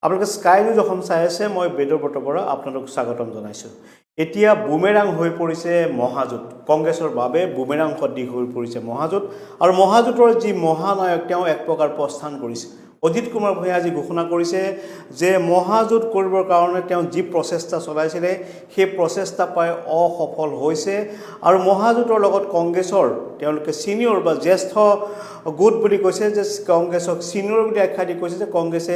আপোনালোকে sky news Assam চাই আছে মই বেদৰ বৰ্তবৰা আপোনালোক স্বাগতম জনাইছোঁ এতিয়া বুমেৰাং হৈ পৰিছে মহাজোঁট কংগ্ৰেছৰ বাবে বুমেৰাং সদৃশ হৈ পৰিছে মহাজোঁট আৰু মহাজোঁটৰ যি মহানায়ক তেওঁ এক প্ৰকাৰ প্ৰস্থান কৰিছে অজিত কুমাৰ ভূঞাই আজি ঘোষণা কৰিছে যে মহাজোঁট কৰিবৰ কাৰণে তেওঁ যি প্ৰচেষ্টা চলাইছিলে সেই প্ৰচেষ্টা প্ৰায় অসফল হৈছে আৰু মহাজোঁটৰ লগত কংগ্ৰেছৰ তেওঁলোকে সিনিয়ৰ বা জ্যেষ্ঠ গোট বুলি কৈছে যে কংগ্ৰেছক সিনিয়ৰ বুলি আখ্যা দি কৈছে যে কংগ্ৰেছে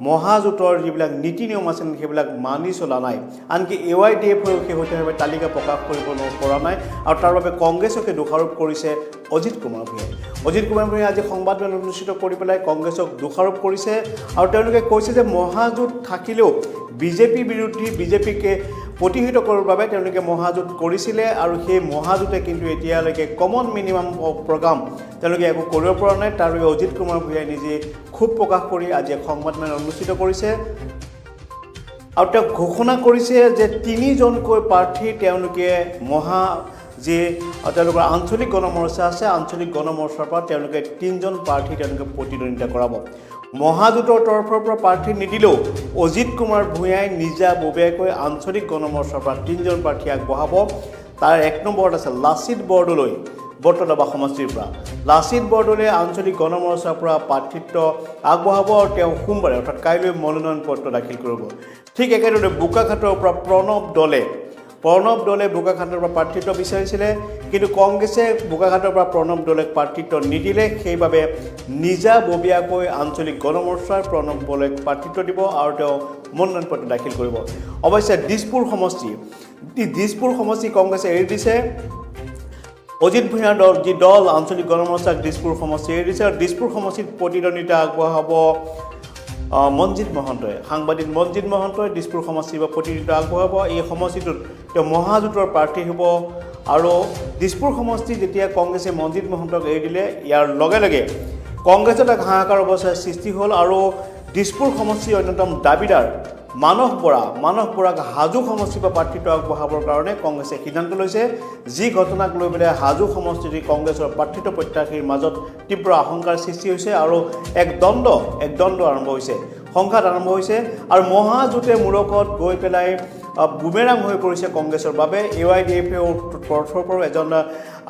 মহাজোঁটৰ যিবিলাক নীতি নিয়ম আছে সেইবিলাক মানি চলা নাই আনকি AYDFৰ শেহতীয়াভাৱে তালিকা প্ৰকাশ কৰিব পৰা নাই আৰু তাৰ বাবে কংগ্ৰেছকে দোষাৰোপ কৰিছে অজিত কুমাৰ ভূঞাই আজি সংবাদমেল অনুষ্ঠিত কৰি পেলাই কংগ্ৰেছক দোষাৰোপ কৰিছে আৰু তেওঁলোকে কৈছে যে মহাজোঁট থাকিলেও বিজেপি বিৰোধী বিজেপিকে প্ৰতিহিত কৰাৰ বাবে তেওঁলোকে মহাজোঁট কৰিছিলে আৰু সেই মহাজোঁটে কিন্তু এতিয়ালৈকে কমন মিনিমাম প্ৰগ্ৰাম তেওঁলোকে একো কৰিব পৰা নাই তাৰ বাবে অজিত কুমাৰ ভূঞাই নিজে ক্ষোভ প্ৰকাশ কৰি আজি সংবাদমেল অনুষ্ঠিত কৰিছে আৰু তেওঁ ঘোষণা কৰিছে যে তিনিজনকৈ প্ৰাৰ্থী তেওঁলোকে যে তেওঁলোকৰ আঞ্চলিক গণমৰ্চা আছে আঞ্চলিক গণমৰ্চাৰ পৰা তেওঁলোকে তিনিজন প্ৰাৰ্থী তেওঁলোকে প্ৰতিদ্বন্দ্বিতা কৰাব মহাজোঁটৰ তৰফৰ পৰা প্ৰাৰ্থী নিদিলেও অজিত কুমাৰ ভূঞাই নিজাববীয়াকৈ আঞ্চলিক গণমৰ্চাৰ পৰা তিনিজন প্ৰাৰ্থী আগবঢ়াব তাৰ এক নম্বৰত আছে লাচিত বৰদলৈ বৰ্তদবা সমষ্টিৰ পৰা লাচিত বৰদলৈ আঞ্চলিক গণমৰ্চাৰ পৰা প্ৰাৰ্থিত্ব আগবঢ়াব আৰু তেওঁ সোমবাৰে অৰ্থাৎ কাইলৈ মনোনয়ন পত্ৰ দাখিল কৰিব ঠিক একেদৰে বোকাখাটৰ পৰা প্ৰণৱ দলে বোকাখাটৰ পৰা প্ৰাৰ্থিত্ব বিচাৰিছিলে কিন্তু কংগ্ৰেছে বোকাখাটৰ পৰা প্ৰণৱ দলেক প্ৰাৰ্থিত্ব নিদিলে সেইবাবে নিজাববীয়াকৈ আঞ্চলিক গণমৰ্চাৰ প্ৰণৱ দলেক প্ৰাৰ্থিত্ব দিব আৰু তেওঁ মনোনয়ন পত্ৰ দাখিল কৰিব অৱশ্যে দিছপুৰ সমষ্টি কংগ্ৰেছে এৰি দিছে অজিত ভূঞাৰ যি দল আঞ্চলিক গণমৰ্চাক দিছপুৰ সমষ্টি এৰি দিছে আৰু দিছপুৰ সমষ্টিত প্ৰতিদ্বন্দ্বিতা আগবঢ়াব সাংবাদিক মঞ্জিত মহন্তই দিছপুৰ সমষ্টিৰ পৰা প্ৰতিনিধিত্ব আগবঢ়াব এই সমষ্টিটোত তেওঁ মহাজোঁটৰ প্ৰাৰ্থী হ'ব আৰু দিছপুৰ সমষ্টি যেতিয়া কংগ্ৰেছে মঞ্জিত মহন্তক এৰি দিলে ইয়াৰ লগে লগে কংগ্ৰেছত এক হাহাকাৰ অৱস্থাৰ সৃষ্টি হ'ল আৰু দিছপুৰ সমষ্টিৰ অন্যতম দাবীদাৰ মানস বৰাক হাজো সমষ্টিৰ পৰা প্ৰাৰ্থিত্ব আগবঢ়াবৰ কাৰণে কংগ্ৰেছে সিদ্ধান্ত লৈছে যি ঘটনাক লৈ পেলাই হাজো সমষ্টিৰ কংগ্ৰেছৰ প্ৰাৰ্থিত্ব প্ৰত্যাশীৰ মাজত তীব্ৰ আশংকাৰ সৃষ্টি হৈছে আৰু এক দ্বন্দ্ব আৰম্ভ হৈছে সংঘাত আৰম্ভ হৈছে আৰু মহাজোঁটে মূৰকত গৈ পেলাই বুমেৰাং হৈ পৰিছে কংগ্ৰেছৰ বাবে AYDFৰ তৰফৰ পৰা এজন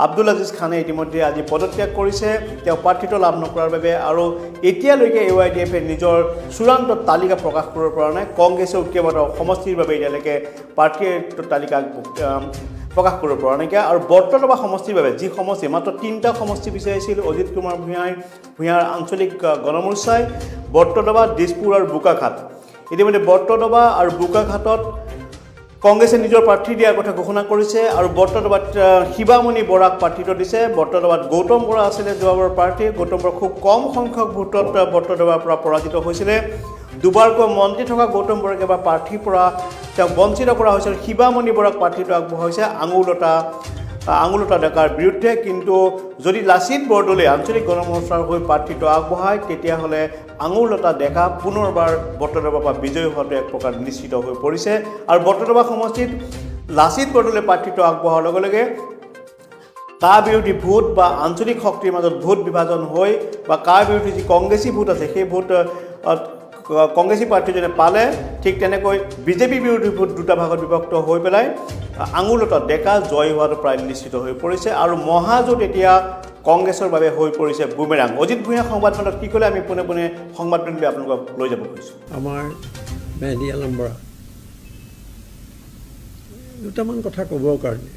আব্দুল আজিজ খানে ইতিমধ্যে আজি পদত্যাগ কৰিছে তেওঁ প্ৰাৰ্থিত্ব লাভ নকৰাৰ বাবে আৰু এতিয়ালৈকে AYDFে নিজৰ চূড়ান্ত তালিকা প্ৰকাশ কৰিব পৰা নাই কংগ্ৰেছেও কেইবাটাও সমষ্টিৰ বাবে এতিয়ালৈকে প্ৰাৰ্থীৰ তালিকা প্ৰকাশ কৰিব পৰা নাইকিয়া আৰু বৰ্তদবা সমষ্টিৰ বাবে যি সমষ্টি মাত্ৰ 3টা সমষ্টি বিচাৰিছিল অজিত কুমাৰ ভূঞাৰ আঞ্চলিক গণমৰ্চাই বৰ্তদবা দিছপুৰ আৰু বোকাখাট ইতিমধ্যে বৰ্তদবা আৰু বোকাখাটত কংগ্ৰেছে নিজৰ প্ৰাৰ্থী দিয়াৰ কথা ঘোষণা কৰিছে আৰু বৰ্তদবাত শিৱামণি বৰাক প্ৰাৰ্থিত্ব দিছে বৰ্তদবাত গৌতম বৰা আছিলে যোৱাবাৰৰ প্ৰাৰ্থী গৌতম বৰা খুব কম সংখ্যক ভোটত বৰ্তদবাৰ পৰা পৰাজিত হৈছিলে দুবাৰকৈ মন্ত্ৰী থকা গৌতম বৰাক এবাৰ প্ৰাৰ্থীৰ পৰা তেওঁক বঞ্চিত কৰা হৈছিল শিৱামণি বৰাক প্ৰাৰ্থিত্ব আগবঢ়াইছে আঙুলতা ডেকাৰ বিৰুদ্ধে কিন্তু যদি লাচিত বৰদলৈ আঞ্চলিক গণমৰ্চাৰ হৈ প্ৰাৰ্থিত্ব আগবঢ়ায় তেতিয়াহ'লে আঙুলতা ডেকা পুনৰবাৰ বৰ্তদবাৰ পৰা বিজয়ী হোৱাটো এক প্ৰকাৰ নিশ্চিত হৈ পৰিছে আৰু বৰ্তদবা সমষ্টিত লাচিত বৰদলৈ প্ৰাৰ্থিত্ব আগবঢ়াৰ লগে লগে কাৰ বিৰোধী ভোট বা আঞ্চলিক শক্তিৰ মাজত ভোট বিভাজন হৈ বা কাৰ বিৰোধী যি কংগ্ৰেছী ভোট আছে সেই ভোট কংগ্ৰেছী প্ৰাৰ্থীজনে পালে ঠিক তেনেকৈ বিজেপি বিৰোধী ভোট দুটা ভাগত বিভক্ত হৈ পেলাই আঙুলতা ডেকা জয় হোৱাটো প্ৰায় নিশ্চিত হৈ পৰিছে আৰু মহাজোঁট এতিয়া কংগ্ৰেছৰ বাবে হৈ পৰিছে বুমেৰাং অজিত ভূঞা সংবাদমেলত কি ক'লে আমি পোনে সংবাদমেললৈ আপোনালোকক লৈ যাব খুজিছোঁ আমাৰ মেহদি আলম বৰা দুটামান কথা ক'বৰ কাৰণে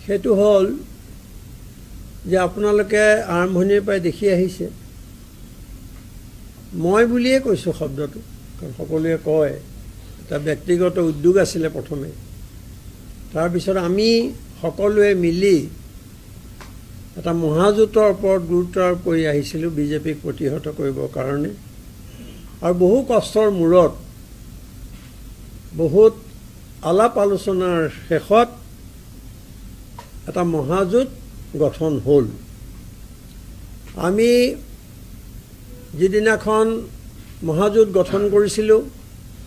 সেইটো হ'ল যে আপোনালোকে আৰম্ভণিৰ পৰাই দেখি আহিছে মই বুলিয়ে কৈছোঁ শব্দটো কাৰণ সকলোৱে কয় এটা ব্যক্তিগত উদ্যোগ আছিলে প্ৰথমে তাৰপিছত আমি সকলোৱে মিলি এটা মহাজোঁটৰ ওপৰত গুৰুত্ব আৰোপ কৰি আহিছিলোঁ বিজেপিক প্ৰতিহত কৰিবৰ কাৰণে আৰু বহু কষ্টৰ মূৰত বহুত আলাপ আলোচনাৰ শেষত এটা মহাজোঁট গঠন হ'ল আমি যিদিনাখন মহাজোঁট গঠন কৰিছিলোঁ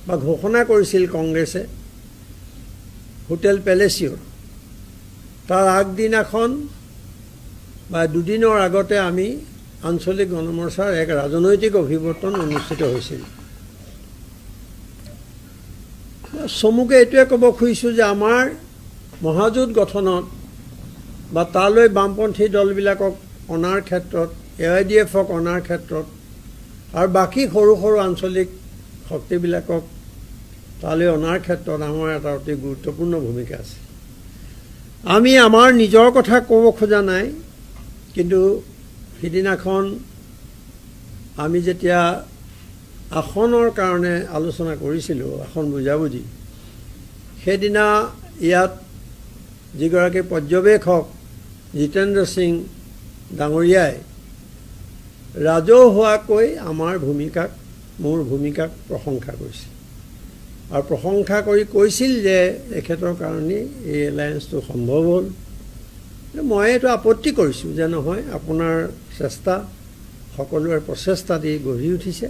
বা ঘোষণা কৰিছিল কংগ্ৰেছে হোটেল পেলেচিঅ'ত তাৰ আগদিনাখন বা দুদিনৰ আগতে আমি আঞ্চলিক গণমৰ্চাৰ এক ৰাজনৈতিক অভিৱৰ্তন অনুষ্ঠিত হৈছিল। চমুকে এইটোৱে ক'ব খুজিছোঁ যে আমাৰ মহাজোঁট গঠনত বা তালৈ বামপন্থী দলবিলাকক অনাৰ ক্ষেত্ৰত, AIDF-ক অনাৰ ক্ষেত্ৰত আৰু বাকী সৰু সৰু আঞ্চলিক শক্তিবিলাকক তালৈ অনাৰ ক্ষেত্ৰত আমাৰ এটা অতি গুৰুত্বপূৰ্ণ ভূমিকা আছে। আমি আমাৰ নিজৰ কথা ক'ব খোজা নাই, কিন্তু সিদিনাখন আমি যেতিয়া আসনৰ কাৰণে আলোচনা কৰিছিলোঁ, আসন বুজাবুজি, সেইদিনা ইয়াত যিগৰাকী পৰ্যবেক্ষক জিতেন্দ্ৰ সিং ডাঙৰীয়াই ৰাজহুৱাকৈ আমাৰ মোৰ ভূমিকাক প্ৰশংসা কৰিছিল আৰু প্ৰশংসা কৰি কৈছিল যে এখেতৰ কাৰণে এই এলায়েন্সটো সম্ভৱ হ'ল। মই এইটো আপত্তি কৰিছোঁ যে নহয়, আপোনাৰ চেষ্টা, সকলোৰে প্ৰচেষ্টা দি গঢ়ি উঠিছে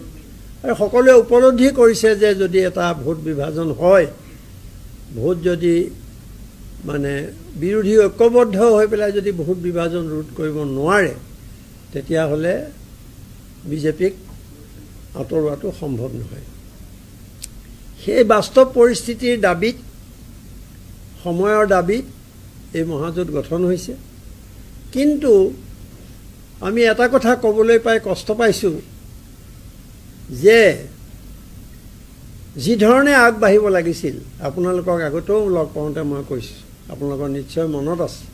আৰু সকলোৱে উপলব্ধি কৰিছে যে যদি এটা ভোট বিভাজন হয়, ভোট যদি মানে বিৰোধী ঐক্যবদ্ধ হৈ পেলাই যদি ভোট বিভাজন ৰোধ কৰিব নোৱাৰে, তেতিয়াহ'লে বিজেপিক আঁতৰোৱাটো সম্ভৱ নহয়। সেই বাস্তৱ পৰিস্থিতিৰ দাবীত, সময়ৰ দাবীত এই মহাজোঁট গঠন হৈছে। কিন্তু আমি এটা কথা ক'বলৈ পাই কষ্ট পাইছোঁ যে যিধৰণে আগবাঢ়িব লাগিছিল, আপোনালোকক আগতেও লগ পাওঁতে মই কৈছোঁ, আপোনালোকৰ নিশ্চয় মনত আছে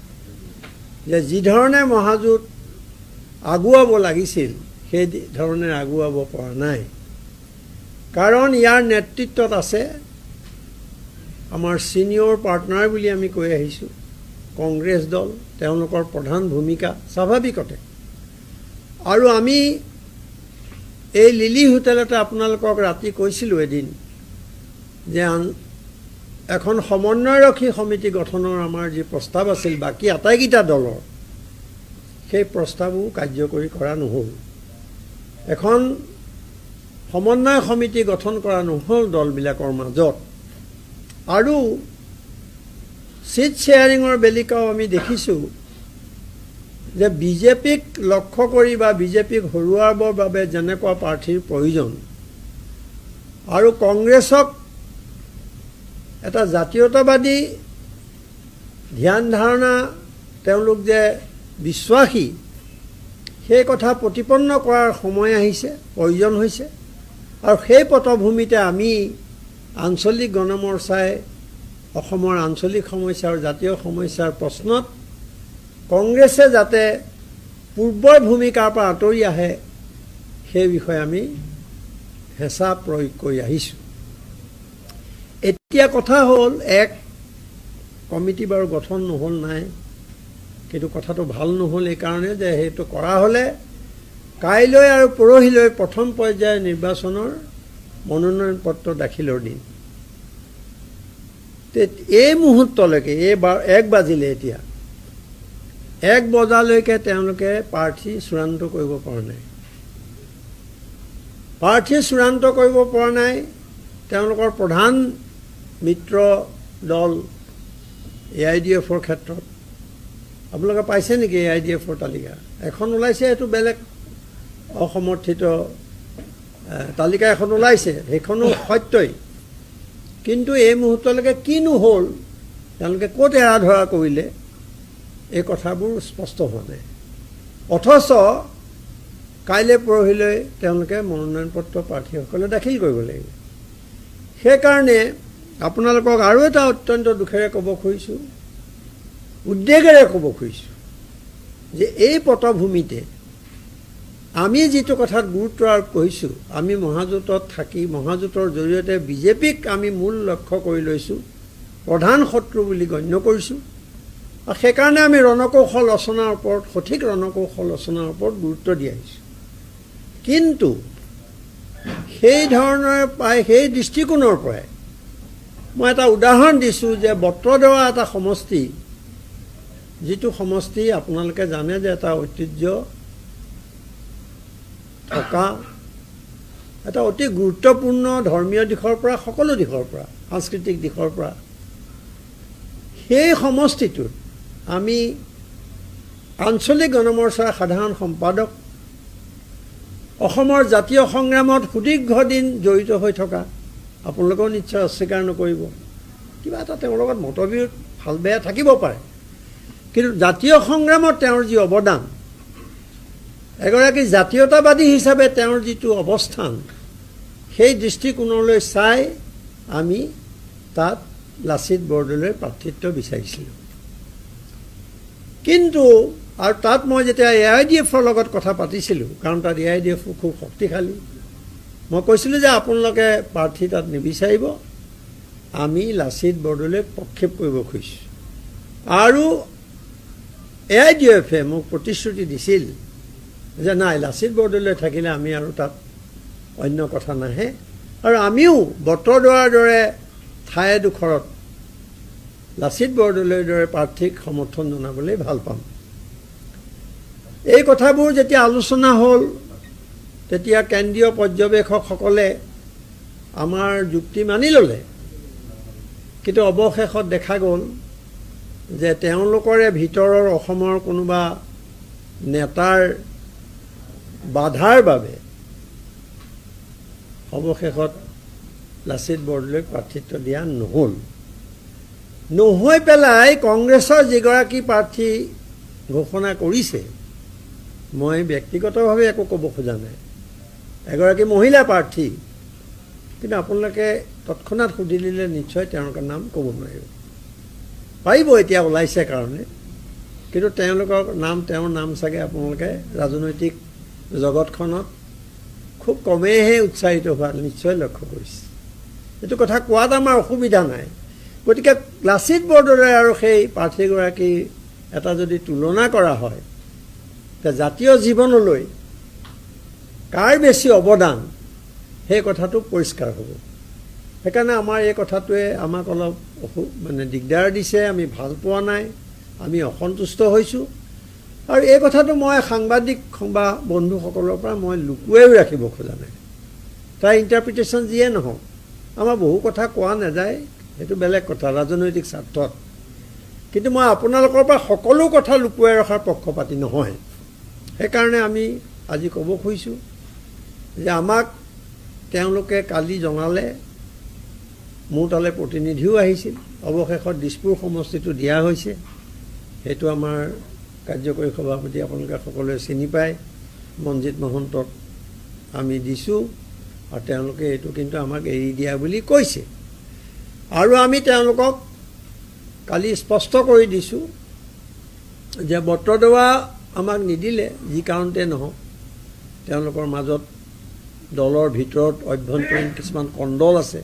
যে যিধৰণে মহাজোঁট আগুৱাব লাগিছিল সেই ধৰণে আগুৱাব পৰা নাই। কাৰণ ইয়াৰ নেতৃত্বত আছে আমাৰ ছিনিয়ৰ পাৰ্টনাৰ বুলি আমি কৈ আহিছোঁ কংগ্ৰেছ দল, তেওঁলোকৰ প্ৰধান ভূমিকা স্বাভাৱিকতে। আৰু আমি এই লিলি হোটেলতে আপোনালোকক ৰাতি কৈছিলোঁ এদিন যে এখন সমন্বয়ৰক্ষী সমিতি গঠনৰ আমাৰ যি প্ৰস্তাৱ আছিল বাকী আটাইকেইটা দলৰ, সেই প্ৰস্তাৱো কাৰ্যকৰী কৰা নহ'ল। এখন সমন্বয় সমিতি গঠন কৰা নহ'ল দলবিলাকৰ মাজত। আৰু ছিট শ্বেয়াৰিঙৰ বেলিকাও আমি দেখিছোঁ যে বিজেপিক লক্ষ্য কৰি বা বিজেপিক হৰুৱাবৰ বাবে যেনেকুৱা প্ৰাৰ্থীৰ প্ৰয়োজন আৰু কংগ্ৰেছক এটা জাতীয়তাবাদী ধ্যান ধাৰণা তেওঁলোক যে বিশ্বাসী, সেই কথা প্ৰতিপন্ন কৰাৰ সময় আহিছে, প্ৰয়োজন হৈছে। আৰু সেই পটভূমিতে আমি আঞ্চলিক গণমৰ্চাই অসমৰ আঞ্চলিক সমস্যা আৰু জাতীয় সমস্যাৰ প্ৰশ্নত কংগ্ৰেছে যাতে পূৰ্বৰ ভূমিকাৰ পৰা আঁতৰি আহে, সেই বিষয়ে আমি হেঁচা প্ৰয়োগ কৰি আহিছোঁ। এতিয়া কথা হ'ল, এক কমিটি বাৰু গঠন নহ'ল নাই, কিন্তু কথাটো ভাল নহ'ল এইকাৰণে যে সেইটো কৰা হ'লে কাইলৈ আৰু পৰহিলৈ প্ৰথম পৰ্যায়ৰ নিৰ্বাচনৰ মনোনয়ন পত্ৰ দাখিলৰ দিন। এই মুহূৰ্তলৈকে, এইবাৰ 1 বাজিলে, এতিয়া 1 বজালৈকে তেওঁলোকে প্ৰাৰ্থী চূড়ান্ত কৰিব পৰা নাই। প্ৰাৰ্থী চূড়ান্ত কৰিব পৰা নাই। তেওঁলোকৰ প্ৰধান মিত্ৰ দল AIDF-ৰ ক্ষেত্ৰত আপোনালোকে পাইছে নেকি? AIDF-ৰ তালিকা এখন ওলাইছে, এইটো বেলেগ অসমৰ্থিত তালিকা এখন ওলাইছে, সেইখনো সত্যই। কিন্তু এই মুহূৰ্তলৈকে কিনো হ'ল, তেওঁলোকে ক'ত এৰা ধৰা কৰিলে, এই কথাবোৰ স্পষ্ট হোৱা নাই। অথচ কাইলৈ পৰহিলৈ তেওঁলোকে মনোনয়ন পত্ৰ প্ৰাৰ্থীসকলে দাখিল কৰিব লাগিব। সেইকাৰণে আপোনালোকক আৰু এটা অত্যন্ত দুখেৰে ক'ব খুজিছোঁ, উদ্বেগেৰে ক'ব খুজিছোঁ যে এই পটভূমিতে আমি যিটো কথাত গুৰুত্ব আৰোপ কৰিছোঁ, আমি মহাজোঁটত থাকি মহাজোঁটৰ জৰিয়তে বিজেপিক আমি মূল লক্ষ্য কৰি লৈছোঁ, প্ৰধান শত্ৰু বুলি গণ্য কৰিছোঁ। আৰু সেইকাৰণে আমি ৰণকৌশল ৰচনাৰ ওপৰত, সঠিক ৰণকৌশল ৰচনাৰ ওপৰত গুৰুত্ব দি আহিছোঁ। কিন্তু সেই ধৰণৰ সেই দৃষ্টিকোণৰ পৰাই মই এটা উদাহৰণ দিছোঁ যে বত্ৰদেৱা এটা সমষ্টি, যিটো সমষ্টি আপোনালোকে জানে যে এটা ঐতিহ্য থকা, এটা অতি গুৰুত্বপূৰ্ণ ধৰ্মীয় দিশৰ পৰা, সকলো দিশৰ পৰা, সাংস্কৃতিক দিশৰ পৰা, সেই সমষ্টিটোত আমি আঞ্চলিক গণমৰ্চাৰ সাধাৰণ সম্পাদক অসমৰ জাতীয় সংগ্ৰামত সুদীৰ্ঘ দিন জড়িত হৈ থকা আপোনালোকেও নিশ্চয় অস্বীকাৰ নকৰিব কিবা এটা তেওঁৰ লগত মতবিৰোধ ভাল বেয়া থাকিব পাৰে কিন্তু জাতীয় সংগ্ৰামত তেওঁৰ যি অৱদান এগৰাকী জাতীয়তাবাদী হিচাপে তেওঁৰ যিটো অৱস্থান সেই দৃষ্টিকোণলৈ চাই আমি তাত লাচিত বৰদলৈৰ প্ৰাৰ্থিত্ব বিচাৰিছিলোঁ কিন্তু আৰু তাত মই যেতিয়া AIDFৰ লগত কথা পাতিছিলোঁ কাৰণ তাত AIDF খুব শক্তিশালী মই কৈছিলোঁ যে আপোনালোকে প্ৰাৰ্থী তাত নিবিচাৰিব আমি লাচিত বৰদলৈক প্ৰক্ষেপ কৰিব খুজিছোঁ আৰু AIDFে মোক প্ৰতিশ্ৰুতি দিছিল যে নাই লাচিত বৰদলৈ থাকিলে আমি আৰু তাত অন্য কথা নাহে আৰু আমিও বটদ্ৰৱাৰ দৰে ঠাই এডোখৰত লাচিত বৰদলৈৰ দৰে প্ৰাৰ্থীক সমৰ্থন জনাবলৈ ভাল পাম এই কথাবোৰ যেতিয়া আলোচনা হ'ল তেতিয়া কেন্দ্ৰীয় পৰ্যবেক্ষকসকলে আমাৰ যুক্তি মানি ল'লে কিন্তু অৱশেষত দেখা গ'ল যে তেওঁলোকৰে ভিতৰৰ অসমৰ কোনোবা নেতাৰ বাধাৰ বাবে অৱশেষত লাচিত বৰদলৈক প্ৰাৰ্থিত্ব দিয়া নহ'ল নহৈ পেলাই কংগ্ৰেছৰ যিগৰাকী প্ৰাৰ্থী ঘোষণা কৰিছে মই ব্যক্তিগতভাৱে একো ক'ব খোজা নাই এগৰাকী মহিলা প্ৰাৰ্থী কিন্তু আপোনালোকে তৎক্ষণাত সুধি দিলে নিশ্চয় তেওঁলোকৰ নাম ক'ব নোৱাৰিব পাৰিব এতিয়া ওলাইছে কাৰণে কিন্তু তেওঁলোকৰ নাম তেওঁৰ নাম চাগে আপোনালোকে ৰাজনৈতিক জগতখনত খুব কমেইহে উৎসাহিত হোৱা নিশ্চয় লক্ষ্য কৰিছে এইটো কথা কোৱাত আমাৰ অসুবিধা নাই গতিকে লাচিত বৰদলৈ আৰু সেই প্ৰাৰ্থীগৰাকী এটা যদি তুলনা কৰা হয় জাতীয় জীৱনলৈ কাৰ বেছি অৱদান সেই কথাটো পৰিষ্কাৰ হ'ব সেইকাৰণে আমাৰ এই কথাটোৱে আমাক অলপ মানে দিগদাৰ দিছে আমি ভাল পোৱা নাই আমি অসন্তুষ্ট হৈছোঁ আৰু এই কথাটো মই সাংবাদিক বা বন্ধুসকলৰ পৰা মই লুকুৱাইও ৰাখিব খোজা নাই তাৰ ইণ্টাৰপ্ৰিটেশ্যন যিয়ে নহওক আমাৰ বহু কথা কোৱা নাযায় সেইটো বেলেগ কথা ৰাজনৈতিক স্বাৰ্থত কিন্তু মই আপোনালোকৰ পৰা সকলো কথা লুকুৱাই ৰখাৰ পক্ষপাতি নহয় সেইকাৰণে আমি আজি ক'ব খুজিছোঁ যে আমাক তেওঁলোকে কালি জনালে মোৰ তালৈ প্ৰতিনিধিও আহিছিল অৱশেষত দিছপুৰ সমষ্টিটো দিয়া হৈছে সেইটো আমাৰ কাৰ্যকৰী সভাপতি আপোনালোকে সকলোৱে চিনি পায় মনজিত মহন্তক আমি দিছোঁ আৰু তেওঁলোকে এইটো কিন্তু আমাক এৰি দিয়া বুলি কৈছে আৰু আমি তেওঁলোকক কালি স্পষ্ট কৰি দিছোঁ যে বটদ্ৰৱা আমাক নিদিলে যি কাৰণতে নহওক তেওঁলোকৰ মাজত দলৰ ভিতৰত অভ্যন্তৰীণ কিছুমান কণ্ডল আছে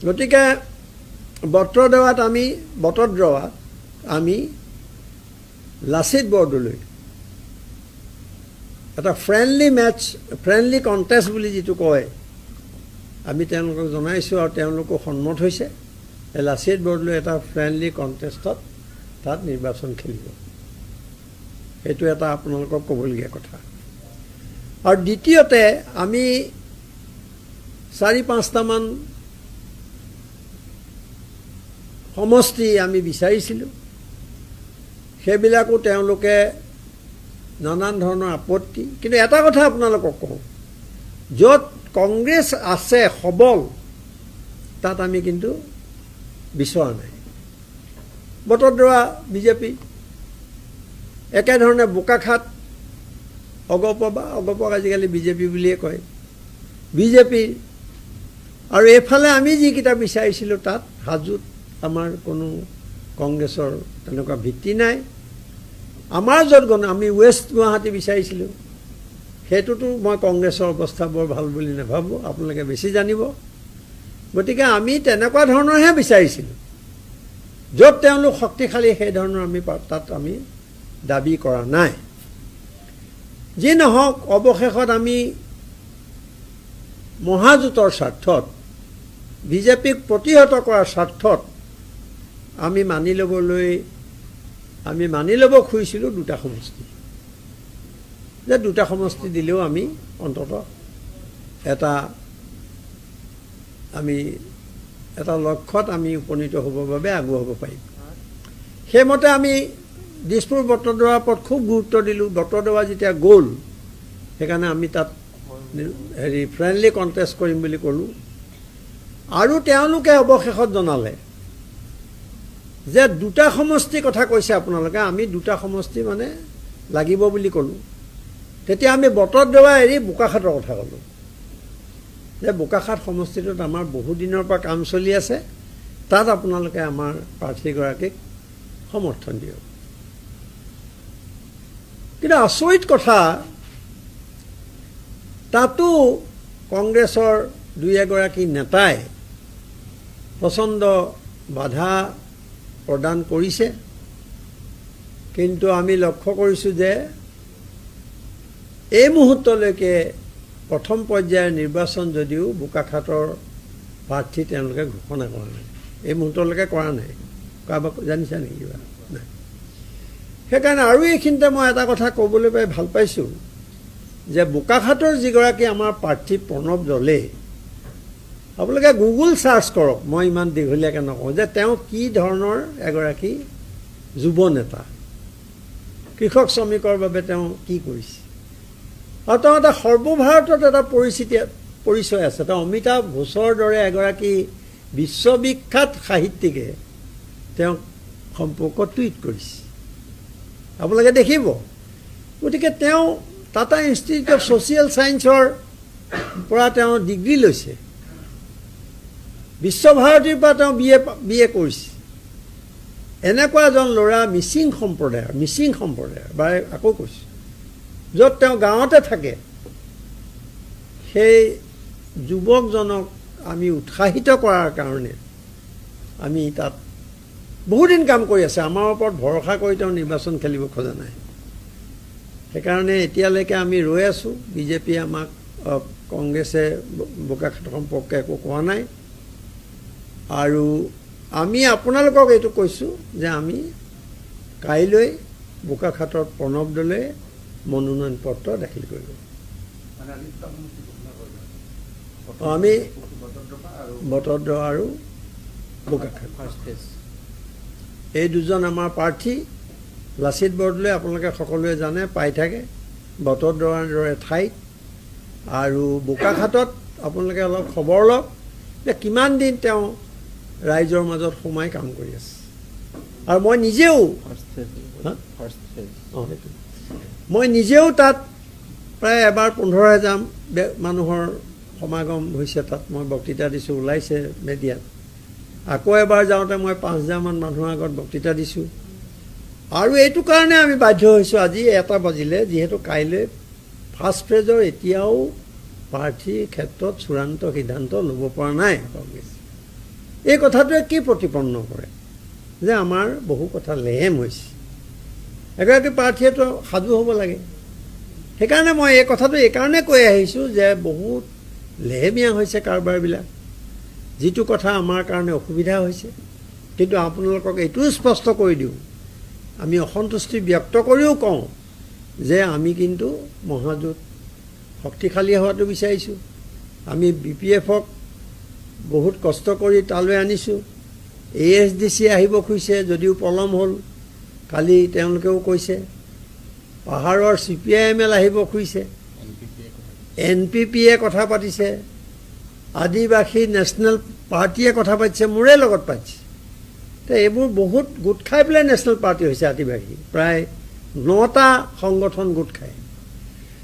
গতিকে বটদ্ৰৱাত আমি লাচিত বৰদলৈ এটা ফ্ৰেণ্ডলি কণ্টেষ্ট বুলি যিটো কয় আমি তেওঁলোকক জনাইছোঁ আৰু তেওঁলোকো সন্মত হৈছে লাচিত বৰদলৈ এটা ফ্ৰেণ্ডলি কণ্টেষ্টত তাত নিৰ্বাচন খেলিব সেইটো এটা আপোনালোকক ক'বলগীয়া কথা আৰু দ্বিতীয়তে আমি 4-5টামান সমষ্টি আমি বিচাৰিছিলোঁ সেইবিলাকো তেওঁলোকে নানান ধৰণৰ আপত্তি কিন্তু এটা কথা আপোনালোকক কওঁ য'ত কংগ্ৰেছ আছে সবল তাত আমি কিন্তু বিচৰা নাই বটদ্ৰৱা বিজেপি একেধৰণে বোকাখাট অগপক আজিকালি বিজেপি বুলিয়ে কয় বিজেপি আৰু এইফালে আমি যিকেইটা বিচাৰিছিলোঁ তাত হাজোত আমাৰ কোনো কংগ্ৰেছৰ তেনেকুৱা ভিত্তি নাই আমাৰ য'ত আমি ৱেষ্ট গুৱাহাটী বিচাৰিছিলোঁ সেইটোতো মই কংগ্ৰেছৰ অৱস্থা বৰ ভাল বুলি নাভাবোঁ আপোনালোকে বেছি জানিব গতিকে আমি তেনেকুৱা ধৰণৰহে বিচাৰিছিলোঁ য'ত তেওঁলোক শক্তিশালী সেই ধৰণৰ আমি তাত আমি দাবী কৰা নাই যি নহওক অৱশেষত আমি মহাজোঁটৰ স্বাৰ্থত বিজেপিক প্ৰতিহত কৰাৰ স্বাৰ্থত আমি মানি ল'ব খুজিছিলোঁ দুটা সমষ্টি যে দুটা সমষ্টি দিলেও আমি অন্ততঃ এটা আমি এটা লক্ষ্যত আমি উপনীত হ'বৰ বাবে আগুৱাব পাৰিম সেইমতে আমি দিছপুৰ বটদ্ৰৱাৰ ওপৰত খুব গুৰুত্ব দিলোঁ বটদ্ৰৱা যেতিয়া গ'ল সেইকাৰণে আমি তাত ফ্ৰেণ্ডলি কণ্টেষ্ট কৰিম বুলি ক'লোঁ আৰু তেওঁলোকে অৱশেষত জনালে যে দুটা সমষ্টি কথা কৈছে আপোনালোকে আমি দুটা সমষ্টি মানে লাগিব বুলি ক'লোঁ তেতিয়া আমি বটদ্ৰৱা এৰি বোকাখাতৰ কথা ক'লোঁ যে বোকাখাত সমষ্টিটোত আমাৰ বহুদিনৰ পৰা কাম চলি আছে তাত আপোনালোকে আমাৰ প্ৰাৰ্থীগৰাকীক সমৰ্থন দিয়ক কিন্তু আচৰিত কথা তাতো কংগ্ৰেছৰ দুই এগৰাকী নেতাই প্ৰচণ্ড বাধা প্ৰদান কৰিছে কিন্তু আমি লক্ষ্য কৰিছোঁ যে এই মুহূৰ্তলৈকে প্ৰথম পৰ্যায়ৰ নিৰ্বাচন যদিও বোকাখাতৰ প্ৰাৰ্থী তেওঁলোকে ঘোষণা কৰা নাই এই মুহূৰ্তলৈকে কৰা নাই কাৰোবাক জানিছা নেকি কিবা নাই সেইকাৰণে আৰু এইখিনিতে মই এটা কথা ক'বলৈ পাই ভাল পাইছোঁ যে বোকাখাতৰ যিগৰাকী আমাৰ প্ৰাৰ্থী প্ৰণৱ দলে আপোনালোকে গুগল চাৰ্চ কৰক মই ইমান দীঘলীয়াকৈ নকওঁ যে তেওঁ কি ধৰণৰ এগৰাকী যুৱ নেতা কৃষক শ্ৰমিকৰ বাবে তেওঁ কি কৰিছে আৰু তেওঁ এটা সৰ্বভাৰতত এটা পৰিচয় আছে তেওঁ অমিতাভ ঘোষৰ দৰে এগৰাকী বিশ্ববিখ্যাত সাহিত্যিকে তেওঁক সম্পৰ্ক টুইট কৰিছে আপোনালোকে দেখিব গতিকে তেওঁ টাটা ইনষ্টিটিউট অফ ছ'চিয়েল ছায়েন্সৰ পৰা তেওঁ ডিগ্ৰী লৈছে বিশ্বভাৰতীৰ পৰা তেওঁ বি এ কৰিছে এনেকুৱা এজন ল'ৰা মিচিং সম্প্ৰদায়ৰ বা আকৌ কৈছোঁ য'ত তেওঁ গাঁৱতে থাকে সেই যুৱকজনক আমি উৎসাহিত কৰাৰ কাৰণে আমি তাত বহুদিন কাম কৰি আছে আমাৰ ওপৰত ভৰসা কৰি তেওঁ নিৰ্বাচন খেলিব খোজা নাই সেইকাৰণে এতিয়ালৈকে আমি ৰৈ আছোঁ বিজেপিয়ে আমাক কংগ্ৰেছে বোকাখাত সম্পৰ্কে একো কোৱা নাই আৰু আমি আপোনালোকক এইটো কৈছোঁ যে আমি কাইলৈ বোকাখাতৰ প্ৰণৱ দলে মনোনয়ন পত্ৰ দাখিল কৰিব আমি বটদ্ৰৱা আৰু বোকাখাত এই দুজন আমাৰ প্ৰাৰ্থী লাচিত বৰদলৈ আপোনালোকে সকলোৱে জানে পাই থাকে বটদ্ৰৱাৰ দৰে ঠাইত আৰু বোকাখাতত আপোনালোকে অলপ খবৰ লওক যে কিমান দিন তেওঁ ৰাইজৰ মাজত সোমাই কাম কৰি আছে আৰু মই নিজেও তাত প্ৰায় এবাৰ 15,000 মানুহৰ সমাগম হৈছে তাত মই বক্তৃতা দিছোঁ ওলাইছে মেডিয়াত আকৌ এবাৰ যাওঁতে মই 5,000মান মানুহৰ আগত বক্তৃতা দিছোঁ আৰু এইটো কাৰণে আমি বাধ্য হৈছোঁ আজি 1 বাজিলে যিহেতু কাইলৈ ফাৰ্ষ্ট ফেজৰ এতিয়াও প্ৰাৰ্থীৰ ক্ষেত্ৰত চূড়ান্ত সিদ্ধান্ত ল'ব পৰা নাই কংগ্ৰেছ এই কথাটোৱে কি প্ৰতিপন্ন কৰে যে আমাৰ বহু কথা লেহেম হৈছে এগৰাকী প্ৰাৰ্থীয়েতো সাজু হ'ব লাগে সেইকাৰণে মই এই কথাটো এইকাৰণে কৈ আহিছোঁ যে বহুত লেহেমীয়া হৈছে কাৰবাৰবিলাক যিটো কথা আমাৰ কাৰণে অসুবিধা হৈছে কিন্তু আপোনালোকক এইটোও স্পষ্ট কৰি দিওঁ আমি অসন্তুষ্টি ব্যক্ত কৰিও কওঁ যে আমি কিন্তু মহাজোঁট শক্তিশালী হোৱাটো বিচাৰিছোঁ আমি BPFক বহুত কষ্ট কৰি তালৈ আনিছোঁ ASDC আহিব খুজিছে যদিও পলম হ'ল কালি তেওঁলোকেও কৈছে পাহাৰৰ CPIML আহিব খুজিছে NPPয়ে কথা পাতিছে আদিবাসী নেশ্যনেল পাৰ্টীয়ে কথা পাতিছে মোৰে লগত পাতিছে তো এইবোৰ বহুত গোট খাই পেলাই নেশ্যনেল পাৰ্টি হৈছে আদিবাসী প্ৰায় 9টা সংগঠন গোট খায়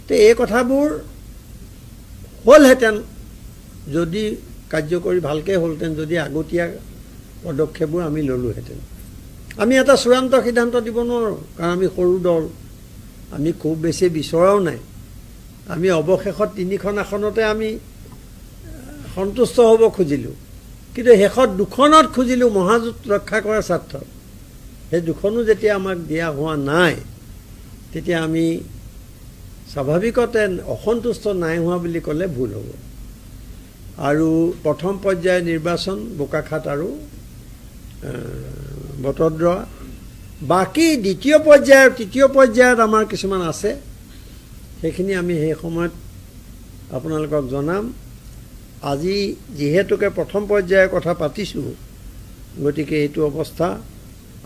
তো এই কথাবোৰ হ'লহেঁতেন যদি কাৰ্যকৰী ভালকৈ হ'লহেঁতেন যদি আগতীয়া পদক্ষেপবোৰ আমি ল'লোহেঁতেন আমি এটা চূড়ান্ত সিদ্ধান্ত দিব নোৱাৰোঁ কাৰণ আমি সৰু দল আমি খুব বেছি বিচৰাও নাই আমি অৱশেষত 3খন আসনতে আমি সন্তুষ্ট হ'ব খুজিলোঁ কিন্তু শেষত 2খনত খুজিলোঁ মহাজোঁট ৰক্ষা কৰাৰ স্বাৰ্থত সেই 2খনো যেতিয়া আমাক দিয়া হোৱা নাই তেতিয়া আমি স্বাভাৱিকতে অসন্তুষ্ট নাই হোৱা বুলি ক'লে ভুল হ'ব আৰু প্ৰথম পৰ্যায়ৰ নিৰ্বাচন বোকাখাত আৰু বটদ্ৰৱা বাকী দ্বিতীয় পৰ্যায়ৰ তৃতীয় পৰ্যায়ত আমাৰ কিছুমান আছে সেইখিনি আমি সেই সময়ত আপোনালোকক জনাম আজি যিহেতুকে প্ৰথম পৰ্যায়ৰ কথা পাতিছোঁ, গতিকে এইটো অৱস্থা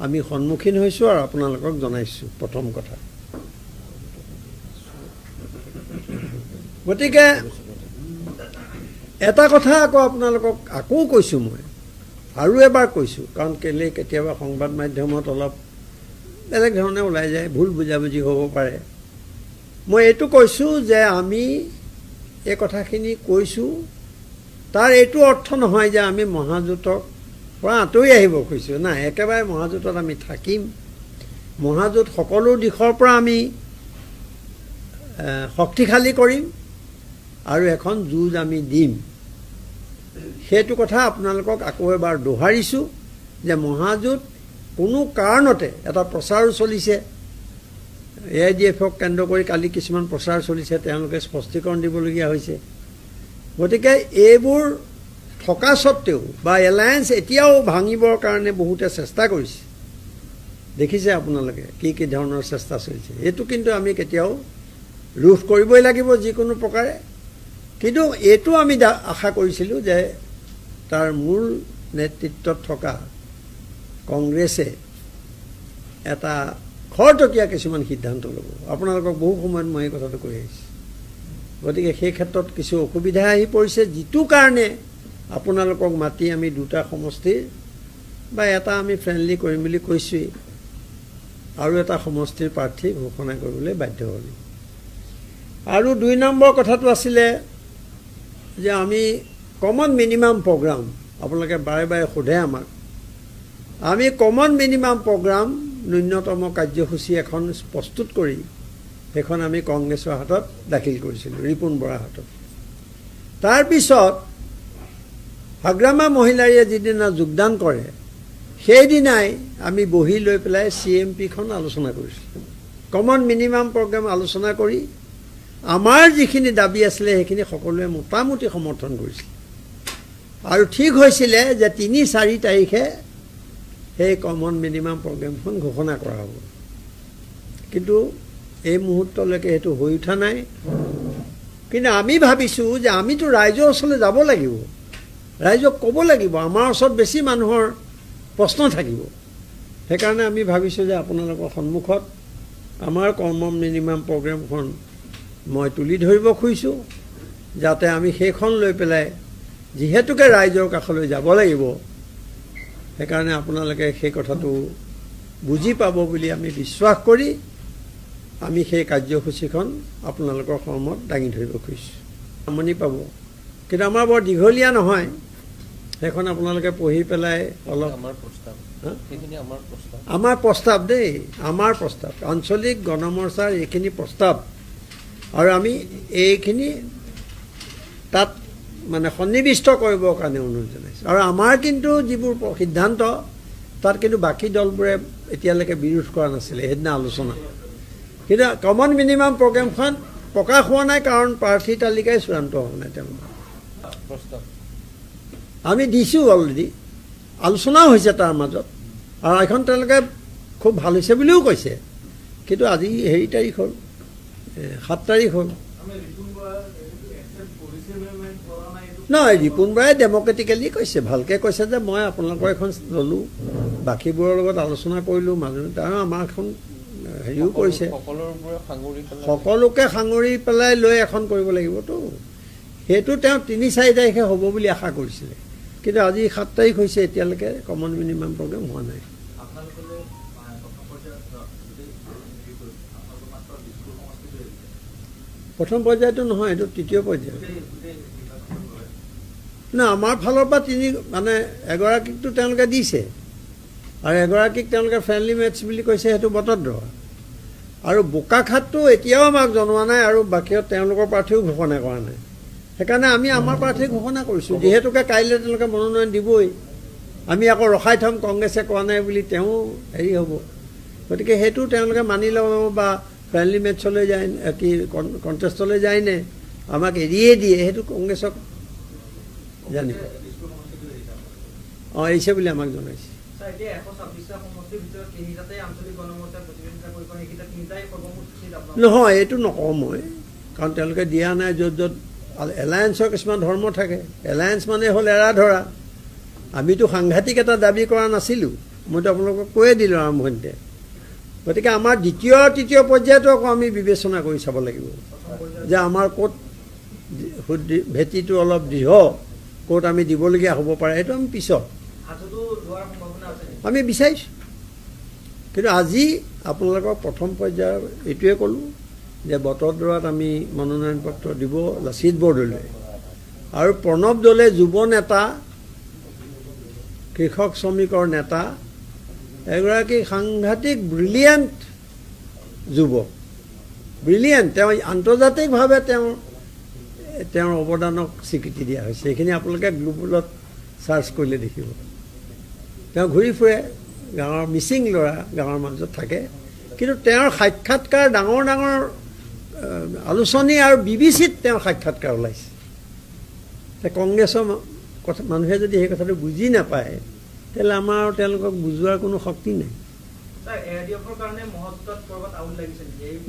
আমি সন্মুখীন হৈছোঁ আৰু আপোনালোকক জনাইছোঁ প্ৰথম কথা। গতিকে এটা কথা আকৌ আপোনালোকক আকৌ কৈছোঁ, মই আৰু এবাৰ কৈছোঁ, কাৰণ কেলৈ কেতিয়াবা সংবাদ মাধ্যমত অলপ বেলেগ ধৰণে ওলাই যায়, ভুল বুজাবুজি হ'ব পাৰে। মই এইটো কৈছোঁ যে আমি এই কথাখিনি কৈছোঁ, তাৰ এইটো অৰ্থ নহয় যে আমি মহাজোঁটৰ পৰা আঁতৰি আহিব খুজিছোঁ, নাই, একেবাৰে মহাজোঁটত আমি থাকিম। মহাজোঁট সকলো দিশৰ পৰা আমি শক্তিশালী কৰিম আৰু এখন যুঁজ আমি দিম। সেইটো কথা আপোনালোকক আকৌ এবাৰ দোহাৰিছোঁ যে মহাজোঁট কোনো কাৰণতে এটা প্ৰচাৰো চলিছে, AIDF-ক কেন্দ্ৰ কৰি কালি কিছুমান প্ৰচাৰ চলিছে, তেওঁলোকে স্পষ্টীকৰণ দিবলগীয়া হৈছে। গতিকে এইবোৰ থকা স্বত্তেও বা এলায়েন্স এতিয়াও ভাঙিবৰ কাৰণে বহুতে চেষ্টা কৰিছে, দেখিছে আপোনালোকে কি কি ধৰণৰ চেষ্টা চলিছে। এইটো কিন্তু আমি কেতিয়াও ৰোধ কৰিবই লাগিব যিকোনো প্ৰকাৰে। কিন্তু এইটো আমি আশা কৰিছিলোঁ যে তাৰ মূল নেতৃত্বত থকা কংগ্ৰেছে এটা খৰতকীয়া কিছুমান সিদ্ধান্ত ল'ব। আপোনালোকক বহু সময়ত মই এই কথাটো কৈ আহিছোঁ। গতিকে সেই ক্ষেত্ৰত কিছু অসুবিধা আহি পৰিছে, যিটো কাৰণে আপোনালোকক মাতি আমি দুটা সমষ্টিৰ বা এটা আমি ফ্ৰেণ্ডলি কৰিম বুলি কৈছোঁৱেই, আৰু এটা সমষ্টিৰ প্ৰাৰ্থী ঘোষণা কৰিবলৈ বাধ্য হ'লোঁ। আৰু 2 নম্বৰ কথাটো আছিলে যে আমি কমন মিনিমাম প্ৰগ্ৰাম, আপোনালোকে বাৰে বাৰে সোধে আমাক, আমি কমন মিনিমাম প্ৰগ্ৰাম ন্যূনতম কাৰ্যসূচী এখন প্ৰস্তুত কৰি সেইখন আমি কংগ্ৰেছৰ হাতত দাখিল কৰিছিলোঁ, ৰিপুণ বৰাৰ হাতত। তাৰপিছত হাগ্ৰামা মহিলাৰীয়ে যিদিনা যোগদান কৰে সেইদিনাই আমি বহি লৈ পেলাই CMPখন আলোচনা কৰিছিলোঁ। কমন মিনিমাম প্ৰগ্ৰাম আলোচনা কৰি আমাৰ যিখিনি দাবী আছিলে সেইখিনি সকলোৱে মোটামুটি সমৰ্থন কৰিছিল, আৰু ঠিক হৈছিলে যে 3-4 তাৰিখে সেই কমন মিনিমাম প্ৰগ্ৰেমখন ঘোষণা কৰা হ'ব। কিন্তু এই মুহূৰ্তলৈকে সেইটো হৈ উঠা নাই। কিন্তু আমি ভাবিছোঁ যে আমিতো ৰাইজৰ ওচৰলৈ যাব লাগিব, ৰাইজক ক'ব লাগিব, আমাৰ ওচৰত বেছি মানুহৰ প্ৰশ্ন থাকিব। সেইকাৰণে আমি ভাবিছোঁ যে আপোনালোকৰ সন্মুখত আমাৰ কমন মিনিমাম প্ৰগ্ৰেমখন মই তুলি ধৰিব খুজিছোঁ, যাতে আমি সেইখন লৈ পেলাই যিহেতুকে ৰাইজৰ কাষলৈ যাব লাগিব, সেইকাৰণে আপোনালোকে সেই কথাটো বুজি পাব বুলি আমি বিশ্বাস কৰি আমি সেই কাৰ্যসূচীখন আপোনালোকৰ সন্মুখত দাঙি ধৰিব খুজিছোঁ। আমনি পাব, কিন্তু আমাৰ বৰ দীঘলীয়া নহয়, সেইখন আপোনালোকে পঢ়ি পেলাই অলপ আমাৰ প্ৰস্তাৱ দেই, আমাৰ প্ৰস্তাৱ, আঞ্চলিক গণমৰ্চাৰ এইখিনি প্ৰস্তাৱ, আৰু আমি এইখিনি তাত মানে সন্নিৱিষ্ট কৰিবৰ কাৰণে অনুৰোধ জনাইছোঁ। আৰু আমাৰ কিন্তু যিবোৰ সিদ্ধান্ত তাত কিন্তু বাকী দলবোৰে এতিয়ালৈকে বিৰোধ কৰা নাছিলে সেইদিনা আলোচনা। কিন্তু কমন মিনিমাম প্ৰগ্ৰেমখন প্ৰকাশ হোৱা নাই, কাৰণ প্ৰাৰ্থী তালিকাই চূড়ান্ত হোৱা নাই। তেওঁলোকে আমি দিছোঁ অলৰেডি, আলোচনাও হৈছে তাৰ মাজত, আৰু এখন তেওঁলোকে খুব ভাল হৈছে বুলিও কৈছে। কিন্তু আজি হেৰি তাৰিখ হ'ল, 7 তাৰিখ হ'ল। নহয়, ৰিপুণ বৰাই ডেম'ক্ৰেটিকেলি কৈছে, ভালকৈ কৈছে যে মই আপোনালোকৰ এখন ল'লোঁ, বাকীবোৰৰ লগত আলোচনা কৰিলোঁ, মাজতে তেওঁ আমাৰ এখন হেৰিও কৰিছে, সকলোকে সাঙুৰি পেলাই লৈ এখন কৰিব লাগিবতো। সেইটো তেওঁ 3-4 তাৰিখে হ'ব বুলি আশা কৰিছিলে, কিন্তু আজি 7 তাৰিখ হৈছে, এতিয়ালৈকে কমন মিনিমাম প্ৰগ্ৰেম হোৱা নাই। প্ৰথম পৰ্যায়টো নহয়, এইটো 3য় পৰ্যায়। না, আমাৰ ফালৰ পৰা মানে এগৰাকীকতো তেওঁলোকে দিছে, আৰু এগৰাকীক তেওঁলোকে ফ্ৰেণ্ডলি মেটছ বুলি কৈছে, সেইটো বটদ্ৰ। আৰু বোকাখাতটো এতিয়াও আমাক জনোৱা নাই, আৰু বাকীত তেওঁলোকৰ প্ৰাৰ্থীও ঘোষণা কৰা নাই। সেইকাৰণে আমি আমাৰ প্ৰাৰ্থী ঘোষণা কৰিছোঁ, যিহেতুকে কাইলৈ তেওঁলোকে মনোনয়ন দিবই, আমি আকৌ ৰখাই থ'ম কংগ্ৰেছে কোৱা নাই বুলি, তেওঁ হেৰি হ'ব। গতিকে সেইটো তেওঁলোকে মানি ল'ব, বা ফ্ৰেণ্ডলি মেটছলৈ যায় কি কণ্টেষ্টলৈ যায়নে আমাক এৰিয়ে দিয়ে, সেইটো কংগ্ৰেছক জানিব। এৰিছে বুলি আমাক জনাইছে। নহয়, এইটো নকওঁ মই, কাৰণ তেওঁলোকে দিয়া নাই, য'ত য'ত এলায়েন্সৰ কিছুমান ধৰ্ম থাকে। এলায়েন্স মানে হ'ল এৰা ধৰা। আমিতো সাংঘাতিক এটা দাবী কৰা নাছিলোঁ, মইতো আপোনালোকক কৈয়ে দিলোঁ আৰম্ভণিতে। গতিকে আমাৰ দ্বিতীয় তৃতীয় পৰ্যায়তো আকৌ আমি বিবেচনা কৰি চাব লাগিব যে আমাৰ ক'ত ভেটিটো অলপ দৃঢ়, ক'ত আমি দিবলগীয়া হ'ব পাৰে, এইটো আমি পিছত আমি বিচাৰিছোঁ। কিন্তু আজি আপোনালোকক প্ৰথম পৰ্যায়ৰ এইটোৱে ক'লোঁ যে বটদ্ৰৱাত আমি মনোনয়ন পত্ৰ দিব লাচিত বৰদলৈ আৰু প্ৰণৱ দলে যুৱ নেতা, কৃষক শ্ৰমিকৰ নেতা, এগৰাকী সাংঘাতিক ব্ৰিলিয়েণ্ট যুৱক, ব্ৰিলিয়েণ্ট। তেওঁ আন্তৰ্জাতিকভাৱে তেওঁৰ অৱদানক স্বীকৃতি দিয়া হৈছে। সেইখিনি আপোনালোকে গ্লোবলত চাৰ্চ কৰিলে দেখিব। তেওঁ ঘূৰি ফুৰে, গাঁৱৰ মিচিং ল'ৰা গাঁৱৰ মাজত থাকে, কিন্তু তেওঁৰ সাক্ষাৎকাৰ ডাঙৰ ডাঙৰ আলোচনী আৰু BBC-ত তেওঁৰ সাক্ষাৎকাৰ ওলাইছে। কংগ্ৰেছৰ কথা মানুহে যদি সেই কথাটো বুজি নাপায়, তেতিয়াহ'লে আমাৰ তেওঁলোকক বুজোৱাৰ কোনো শক্তি নাই।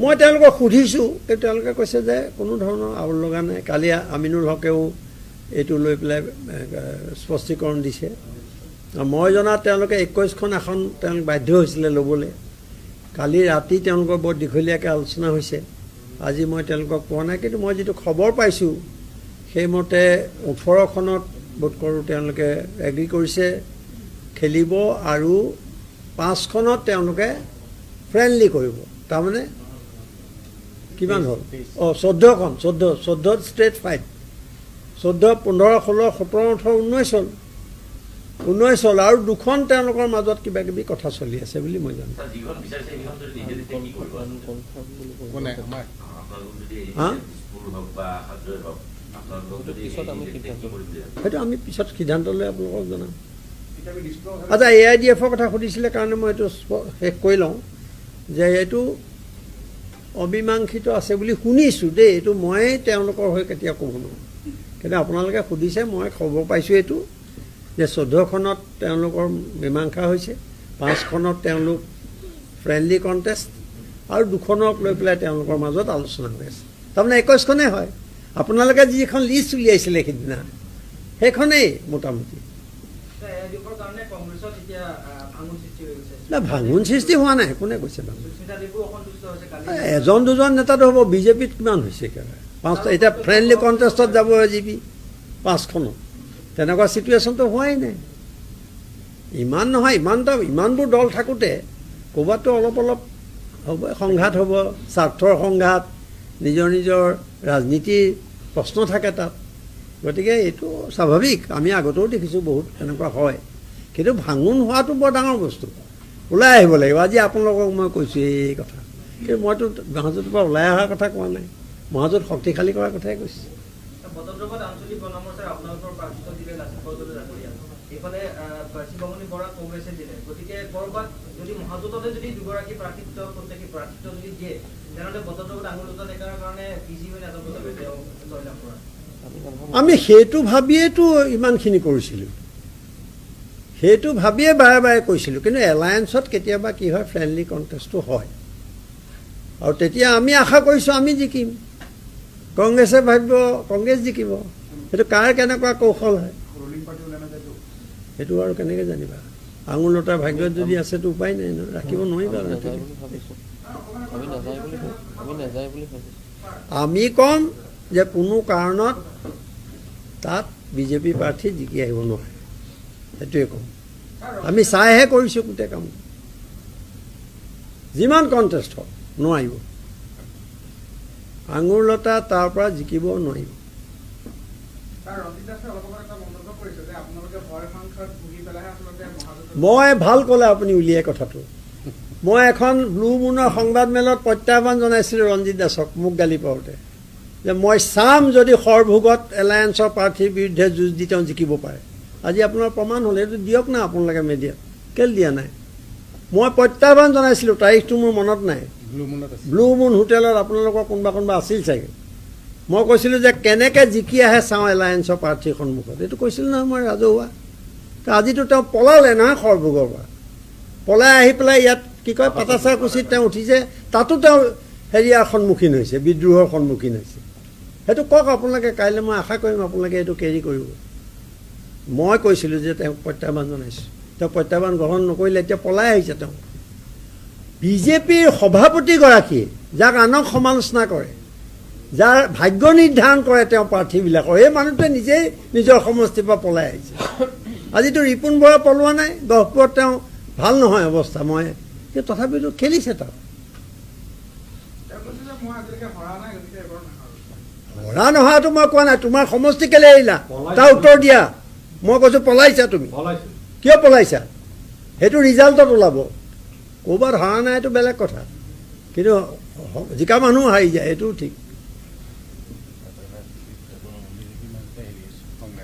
মই তেওঁলোকক সুধিছোঁ, কিন্তু তেওঁলোকে কৈছে যে কোনো ধৰণৰ আউল লগা নাই। কালি আমিনুল হকেও এইটো লৈ পেলাই স্পষ্টীকৰণ দিছে। মই জনাত তেওঁলোকে 21খন আসন তেওঁলোক বাধ্য হৈছিলে ল'বলৈ। কালি ৰাতি তেওঁলোকৰ বৰ দীঘলীয়াকৈ আলোচনা হৈছে। আজি মই তেওঁলোকক পোৱা নাই, কিন্তু মই যিটো খবৰ পাইছোঁ সেইমতে 18খনত বোধ কৰোঁ তেওঁলোকে এগ্ৰী কৰিছে খেলিব আৰু 5খনত তেওঁলোকে ফ্ৰেণ্ডলি কৰিব। তাৰমানে কিমান হ'ল? 14খন 14 ষ্ট্ৰেট ফাইট, 14, 15, 16, 17, 18, 19 হ'ল আৰু 2খন তেওঁলোকৰ মাজত কিবা কিবি কথা চলি আছে বুলি মই জানো। সেইটো আমি পিছত সিদ্ধান্ত লৈ আপোনালোকক জনাম। আচ্ছা, AIDF-ৰ কথা সুধিছিলে কাৰণে মই এইটো শেষ কৰি লওঁ যে এইটো অমীমাংসিত আছে বুলি শুনিছোঁ দেই। এইটো মই তেওঁলোকৰ হৈ কেতিয়া ক'ব নোৱাৰোঁ, কিন্তু আপোনালোকে সুধিছে, মই খবৰ পাইছোঁ এইটো যে 14খনত তেওঁলোকৰ মীমাংসা হৈছে, 5খনত তেওঁলোক ফ্ৰেণ্ডলি কণ্টেষ্ট আৰু 2খনক লৈ পেলাই তেওঁলোকৰ মাজত আলোচনা হৈ আছে। তাৰমানে 21খনেই হয়। আপোনালোকে যিখন লিষ্ট উলিয়াইছিলে সিদিনা সেইখনেই মোটামুটি। না, ভাঙোন সৃষ্টি হোৱা নাই। কোনে কৈছে ভাঙোন? এজন দুজন নেতাটো হ'ব। BJPত কিমান হৈছে একেবাৰে 5টা। এতিয়া ফ্ৰেণ্ডলি কণ্টেষ্টত যাব AGP 5খনত। তেনেকুৱা চিটুৱেশ্যনটো হোৱাই নাই। ইমান নহয়, ইমানবোৰ দল থাকোঁতে ক'ৰবাততো অলপ অলপ হ'ব, সংঘাত হ'ব, স্বাৰ্থৰ সংঘাত, নিজৰ নিজৰ ৰাজনীতিৰ প্ৰশ্ন থাকে তাত। গতিকে এইটো স্বাভাৱিক। আমি আগতেও দেখিছোঁ বহুত এনেকুৱা হয়, কিন্তু ভাঙোন হোৱাটো বৰ ডাঙৰ বস্তু। ওলাই আহিব লাগিব। আজি আপোনালোকক মই কৈছোঁ এই কথা, কিন্তু মইতো মহাজোঁটৰ পৰা ওলাই অহাৰ কথা কোৱা নাই, মহাজোঁট শক্তিশালী কৰাৰ কথাই কৈছোঁ। আমি সেইটো ভাবিয়েতো ইমানখিনি কৰিছিলোঁ, সেইটো ভাবিয়ে বাৰে বাৰে কৈছিলোঁ। কিন্তু এলায়েন্সত কেতিয়াবা কি হয়, ফ্ৰেণ্ডলি কণ্টেষ্টটো হয় আৰু তেতিয়া আমি আশা কৰিছোঁ আমি জিকিম, কংগ্ৰেছে ভাবিব কংগ্ৰেছ জিকিব। সেইটো কাৰ কেনেকুৱা কৌশল হয় সেইটো আৰু কেনেকৈ জানিবা? আঙুল লতাৰ ভাগ্যত যদি আছেতো উপায় নাই ন, ৰাখিব নোৱাৰিবা। আমি ক'ম যে কোনো কাৰণত তাত BJP প্ৰাৰ্থী জিকি আহিব নোৱাৰে, সেইটোৱে ক'ম। আমি চাইহে কৰিছোঁ গোটেই কাম। যিমান কণ্টেষ্ট হওক নোৱাৰিব, আঙুৰ লতা তাৰ পৰা জিকিব নোৱাৰিব। মই ভাল ক'লে আপুনি উলিয়াই কথাটো। মই এখন ব্লু মুনৰ সংবাদমেলত প্ৰত্যাহ্বান জনাইছিলোঁ ৰঞ্জিত দাসক, মোক গালি পাওঁতে, যে মই চাম যদি সৰভোগত এলায়েন্সৰ প্ৰাৰ্থীৰ বিৰুদ্ধে যুঁজ দি তেওঁ জিকিব পাৰে। আজি আপোনাৰ প্ৰমাণ হ'ল, এইটো দিয়ক না আপোনালোকে মিডিয়াত। কেলৈ দিয়া নাই? মই প্ৰত্যাহ্বান জনাইছিলোঁ, তাৰিখটো মোৰ মনত নাই। ব্লু মুন হোটেলত আপোনালোকৰ কোনোবা আছিল চাগে। মই কৈছিলোঁ যে কেনেকৈ জিকি আহে চাওঁ এলায়েন্সৰ প্ৰাৰ্থীৰ সন্মুখত, এইটো কৈছিলোঁ নহয় মই ৰাজহুৱা। আজিতো তেওঁ পলালে নহয় সৰভোগৰ পৰা, পলাই আহি পেলাই ইয়াত কি কয় পাটাচাৰকুচিত তেওঁ উঠিছে, তাতো তেওঁ হেৰিয়াৰ সন্মুখীন হৈছে, বিদ্ৰোহৰ সন্মুখীন হৈছে। সেইটো কওক আপোনালোকে, কাইলৈ মই আশা কৰিম আপোনালোকে এইটো কেৰি কৰিব। মই কৈছিলোঁ যে তেওঁক প্ৰত্যাহ্বান জনাইছোঁ, তেওঁ প্ৰত্যাহ্বান গ্ৰহণ নকৰিলে, এতিয়া পলাই আহিছে তেওঁ। বিজেপিৰ সভাপতিগৰাকীয়ে যাক আনক সমালোচনা কৰে, যাৰ ভাগ্য নিৰ্ধাৰণ কৰে তেওঁ প্ৰাৰ্থীবিলাকৰ, এই মানুহটোৱে নিজেই নিজৰ সমষ্টিৰ পৰা পলাই আহিছে। আজিতো ৰিপুণ বৰা পলোৱা নাই, গহপুৰত তেওঁ ভাল নহয় অৱস্থা, মই কিন্তু তথাপিতো খেলিছে তাত। হৰা নোহোৱাটো মই কোৱা নাই, তোমাৰ সমষ্টি কেলৈ এৰিলা তাৰ উত্তৰ দিয়া। মই কৈছোঁ পলাইছা তুমি, কিয় পলাইছা সেইটো ৰিজাল্টত ওলাব। ক'ৰবাত হৰা নাই এইটো বেলেগ কথা, কিন্তু জিকা মানুহ হাৰি যায় এইটোও ঠিক।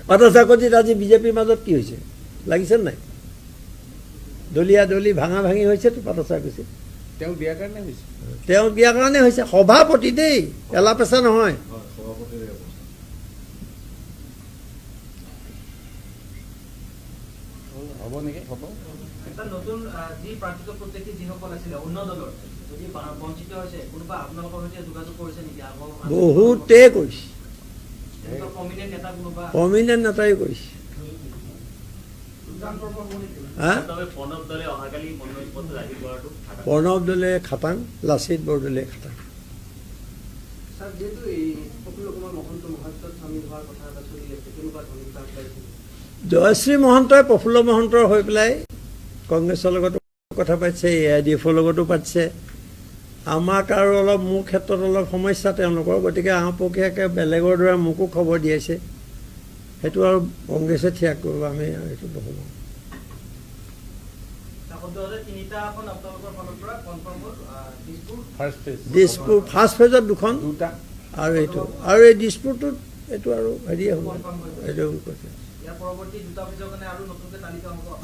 পাটচাকতিত আজি বিজেপিৰ মাজত কি হৈছে লাগিছে নাই? দলীয়া দলি ভাঙা ভাঙি হৈছেতো পাটচাকতিত। তেওঁ বিয়াৰ কাৰণে হৈছে, তেওঁ বিয়াৰ কাৰণে হৈছে, সভাপতি দেই, এলা পেচা নহয়। হ'ব নেকি? হ'ব। এটা নতুন যি প্ৰাৰ্থিত প্ৰত্যেকী যিসকল আছিলে অন্য দলৰ যদি বঞ্চিত হৈছে, কোনোবা আপোনালোকৰ সৈতে যোগাযোগ কৰিছে নেকি? বহুতেই কৰিছে, প্ৰমিনেণ্ট নেতা কোনোবা? প্ৰমিনেণ্ট নেতাই কৰিছে। প্ৰণৱ দলে খাটাং, লাচিত বৰদলে খাটাং। জয়শ্ৰী মহন্তই প্ৰফুল্ল মহন্তৰ হৈ পেলাই কংগ্ৰেছৰ লগতো কথা পাতিছে, AIDF-ৰ লগতো পাতিছে। আমাক আৰু অলপ মোৰ ক্ষেত্ৰত অলপ সমস্যা তেওঁলোকৰ, গতিকে আওপকীয়াকৈ বেলেগৰ দৰে মোকো খবৰ দিয়াইছে। সেইটো আৰু কংগ্ৰেছে থিয়াগ কৰিব, আমি সেইটো নকৰোঁ। দিছপুৰ ফাৰ্ষ্ট ফেজত 2খন আৰু এইটো, আৰু এই দিছপুৰটোত এইটো আৰু হেৰিয়ে হ'ব, এইটো কৈছে।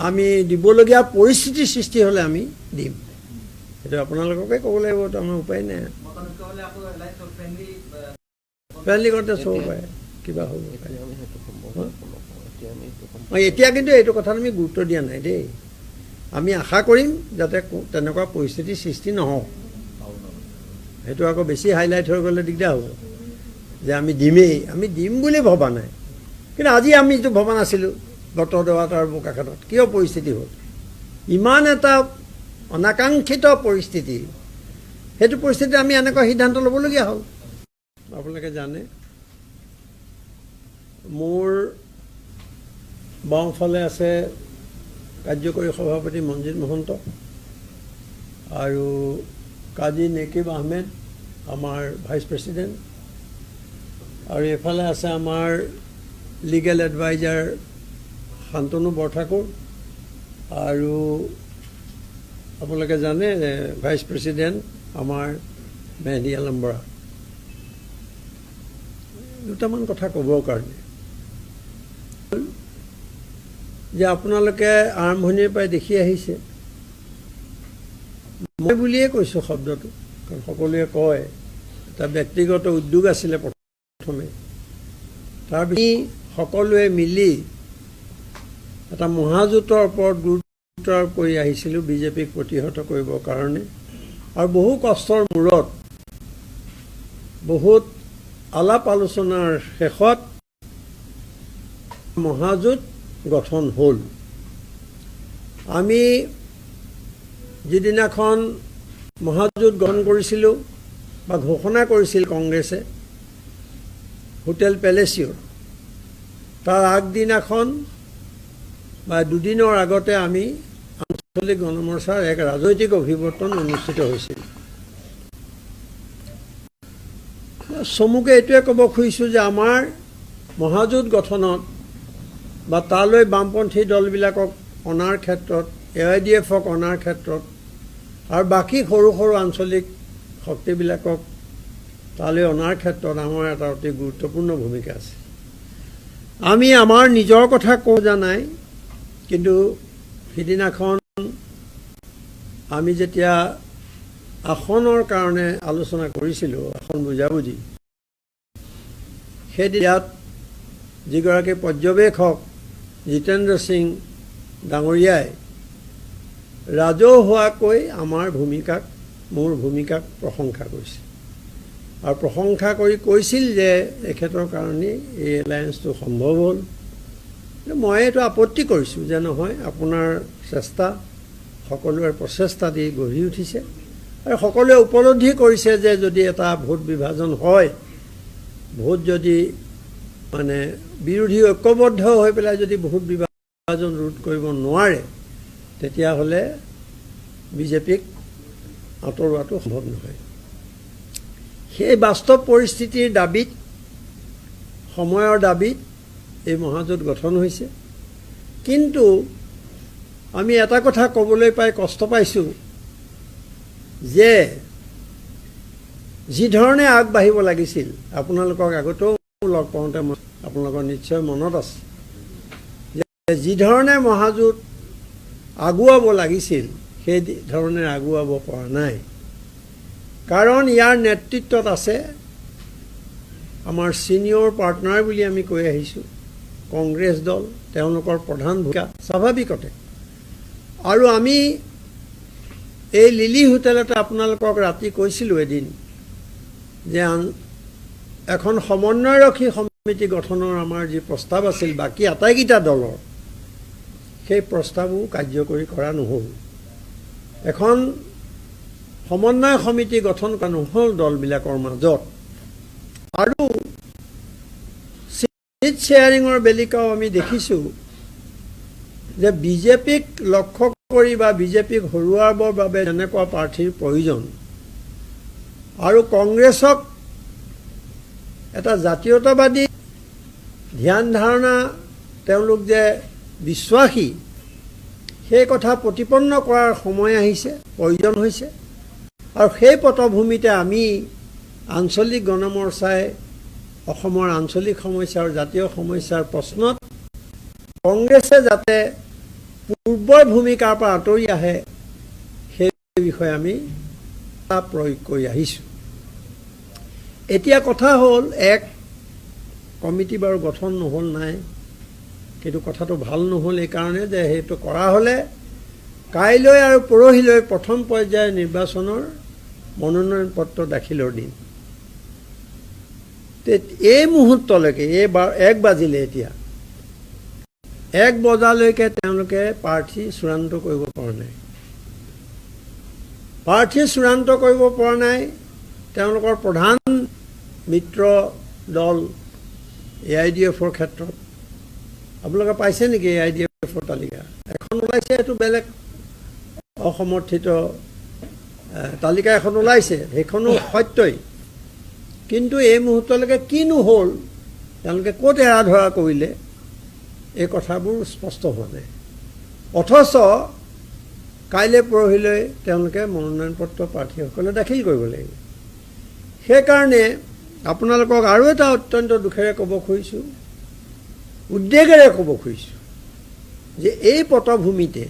আমি দিবলগীয়া পৰিস্থিতিৰ সৃষ্টি হ'লে আমি দিম, সেইটো আপোনালোককে ক'ব লাগিব, আমাৰ উপায় নাই। ফ্ৰেণ্ডলি কৰোঁতে চব পাৰে, কিবা হ'ব পাৰে। এতিয়া কিন্তু এইটো কথাত আমি গুৰুত্ব দিয়া নাই দেই। আমি আশা কৰিম যাতে তেনেকুৱা পৰিস্থিতিৰ সৃষ্টি নহওক। সেইটো আকৌ বেছি হাইলাইট হৈ গ'লে দিগদাৰ হ'ব যে আমি দিমেই, আমি দিম বুলি ভবা নাই। কিন্তু আজি আমি যিটো ভবা নাছিলোঁ বতৰ দেৱাত আৰু বোকাখাটত, কিয় পৰিস্থিতি হ'ল ইমান এটা অনাকাংক্ষিত পৰিস্থিতি, সেইটো পৰিস্থিতিত আমি এনেকুৱা সিদ্ধান্ত ল'বলগীয়া হ'ল। আপোনালোকে জানে মোৰ বাওঁফালে আছে কাৰ্যকৰী সভাপতি মনজিত মহন্ত আৰু কাজী নেকিব আহমেদ আমাৰ ভাইচ প্ৰেচিডেণ্ট, আৰু এইফালে আছে আমাৰ লিগেল এডভাইজাৰ শান্তনু বৰঠাকুৰ, আৰু আপোনালোকে জানে ভাইচ প্ৰেচিডেণ্ট আমাৰ মেহদী আলম বৰা। দুটামান কথা ক'বৰ কাৰণে যে আপোনালোকে আৰম্ভণিৰ পৰাই দেখি আহিছে, মই বুলিয়ে কৈছোঁ শব্দটো, কাৰণ সকলোৱে কয় এটা ব্যক্তিগত উদ্যোগ আছিলে প্ৰথমে, তাৰপিছত সকলোৱে মিলি এটা মহাজোঁটৰ ওপৰত গুৰুত্ব আৰোপ কৰি আহিছিলোঁ বিজেপিক প্ৰতিহত কৰিবৰ কাৰণে। আৰু বহু কষ্টৰ মূৰত, বহুত আলাপ আলোচনাৰ শেষত মহাজোঁট গঠন হ'ল। আমি যিদিনাখন মহাজোঁট গঠন কৰিছিলোঁ বা ঘোষণা কৰিছিল কংগ্ৰেছে হোটেল পেলেচিঅ'ৰ, তাৰ আগদিনাখন বা দুদিনৰ আগতে আমি আঞ্চলিক গণমৰ্চাৰ এক ৰাজনৈতিক অভিৱৰ্তন অনুষ্ঠিত হৈছিল। চমুকে এইটোৱে ক'ব খুজিছোঁ যে আমাৰ মহাজোঁট গঠনত বা তালৈ বামপন্থী দলবিলাকক অনাৰ ক্ষেত্ৰত, AIDF-ক অনাৰ ক্ষেত্ৰত, আৰু বাকী সৰু সৰু আঞ্চলিক শক্তিবিলাকক তালৈ অনাৰ ক্ষেত্ৰত আমাৰ এটা অতি গুৰুত্বপূৰ্ণ ভূমিকা আছে। আমি আমাৰ নিজৰ কথা কওঁ জানাই, কিন্তু সিদিনাখন আমি যেতিয়া আসনৰ কাৰণে আলোচনা কৰিছিলোঁ, আসন বুজাবুজি, সেইদিন ইয়াত যিগৰাকী পৰ্যবেক্ষক জিতেন্দ্ৰ সিং ডাঙৰীয়াই ৰাজহুৱাকৈ আমাৰ ভূমিকাক, মোৰ ভূমিকাক প্ৰশংসা কৰিছে। আৰু প্ৰশংসা কৰি কৈছিল যে এখেতৰ কাৰণে এই এলায়েন্সটো সম্ভৱ হ'ল। মই এইটো আপত্তি কৰিছোঁ যে নহয়, আপোনাৰ চেষ্টা সকলোৰে প্ৰচেষ্টা দি গঢ়ি উঠিছে আৰু সকলোৱে উপলব্ধি কৰিছে যে যদি এটা ভোট বিভাজন হয়, ভোট যদি মানে বিৰোধী ঐক্যবদ্ধ হৈ পেলাই যদি ভোট বিভাজন ৰোধ কৰিব নোৱাৰে, তেতিয়াহ'লে বিজেপিক আঁতৰোৱাটো সম্ভৱ নহয়। সেই বাস্তৱ পৰিস্থিতিৰ দাবীত, সময়ৰ দাবীত এই মহাজোঁট গঠন হৈছে। কিন্তু আমি এটা কথা ক'বলৈ পাই কষ্ট পাইছোঁ যে যি ধৰণে আগবাঢ়িব লাগিছিল, আপোনালোকক আগতেও লগ পাওঁতে আপোনালোকৰ নিশ্চয় মনত আছে যে যি ধৰণে মহাজোঁট আগুৱাব লাগিছিল সেই ধৰণে আগুৱাব পৰা নাই। কাৰণ ইয়াৰ নেতৃত্বত আছে আমাৰ ছিনিয়ৰ পাৰ্টনাৰ বুলি আমি কৈ আহিছোঁ কংগ্ৰেছ দল, তেওঁলোকৰ প্ৰধান ভূমিকা স্বাভাৱিকতে। আৰু আমি এই লিলি হোটেলতে আপোনালোকক ৰাতি কৈছিলোঁ এদিন যে এখন সমন্বয়ৰক্ষী সমিতি গঠনৰ আমাৰ যি প্ৰস্তাৱ আছিল বাকী আটাইকেইটা দলৰ, সেই প্ৰস্তাৱো কাৰ্যকৰী কৰা নহ'ল। এখন সমন্বয় সমিতি গঠন কৰা নহ'ল দলবিলাকৰ মাজত। আৰু ছিট শ্বেয়াৰিঙৰ বেলিকাও আমি দেখিছোঁ যে বিজেপিক লক্ষ্য কৰি বা বিজেপিক হৰুৱাবৰ বাবে এনেকুৱা প্ৰাৰ্থীৰ প্ৰয়োজন আৰু কংগ্ৰেছক এটা জাতীয়তাবাদী ধ্যান ধাৰণা তেওঁলোক যে বিশ্বাসী, সেই কথা প্ৰতিপন্ন কৰাৰ সময় আহিছে, প্ৰয়োজন হৈছে। আৰু সেই পটভূমিতে আমি আঞ্চলিক গণমৰ্চাই অসমৰ আঞ্চলিক সমস্যা আৰু জাতীয় সমস্যাৰ প্ৰশ্নত কংগ্ৰেছে যাতে পূৰ্বৰ ভূমিকাৰ পৰা আঁতৰি আহে, সেই বিষয়ে আমি প্ৰয়োগ কৰি আহিছোঁ। এতিয়া কথা হ'ল, এক কমিটি বাৰু গঠন নহ'ল নাই, কিন্তু কথাটো ভাল নহ'ল এইকাৰণে যে সেইটো কৰা হ'লে কাইলৈ আৰু পৰহিলৈ প্ৰথম পৰ্যায়ৰ নিৰ্বাচনৰ মনোনয়ন পত্ৰ দাখিলৰ দিন। এই মুহূৰ্তলৈকে, এইবাৰ 1 বাজিলে, এতিয়া 1 বজালৈকে তেওঁলোকে প্ৰাৰ্থী চূড়ান্ত কৰিব পৰা নাই। প্ৰাৰ্থী চূড়ান্ত কৰিব পৰা নাই। তেওঁলোকৰ প্ৰধান মিত্ৰ দল AIDF-ৰ ক্ষেত্ৰত আপোনালোকে পাইছে নেকি? AIDF-ৰ তালিকা এখন ওলাইছে, এইটো বেলেগ অসমৰ্থিত তালিকা এখন ওলাইছে, সেইখনো সত্যই। কিন্তু এই মুহূৰ্তলৈকে কিনো হ'ল, তেওঁলোকে ক'ত এৰা ধৰা কৰিলে, এই কথাবোৰ স্পষ্ট হোৱা নাই। অথচ কাইলৈ পৰহিলৈ তেওঁলোকে মনোনয়ন পত্ৰ প্ৰাৰ্থীসকলে দাখিল কৰিব লাগিব। সেইকাৰণে আপোনালোকক আৰু এটা অত্যন্ত দুখেৰে ক'ব খুজিছোঁ, উদ্বেগেৰে ক'ব খুজিছোঁ যে এই পটভূমিতে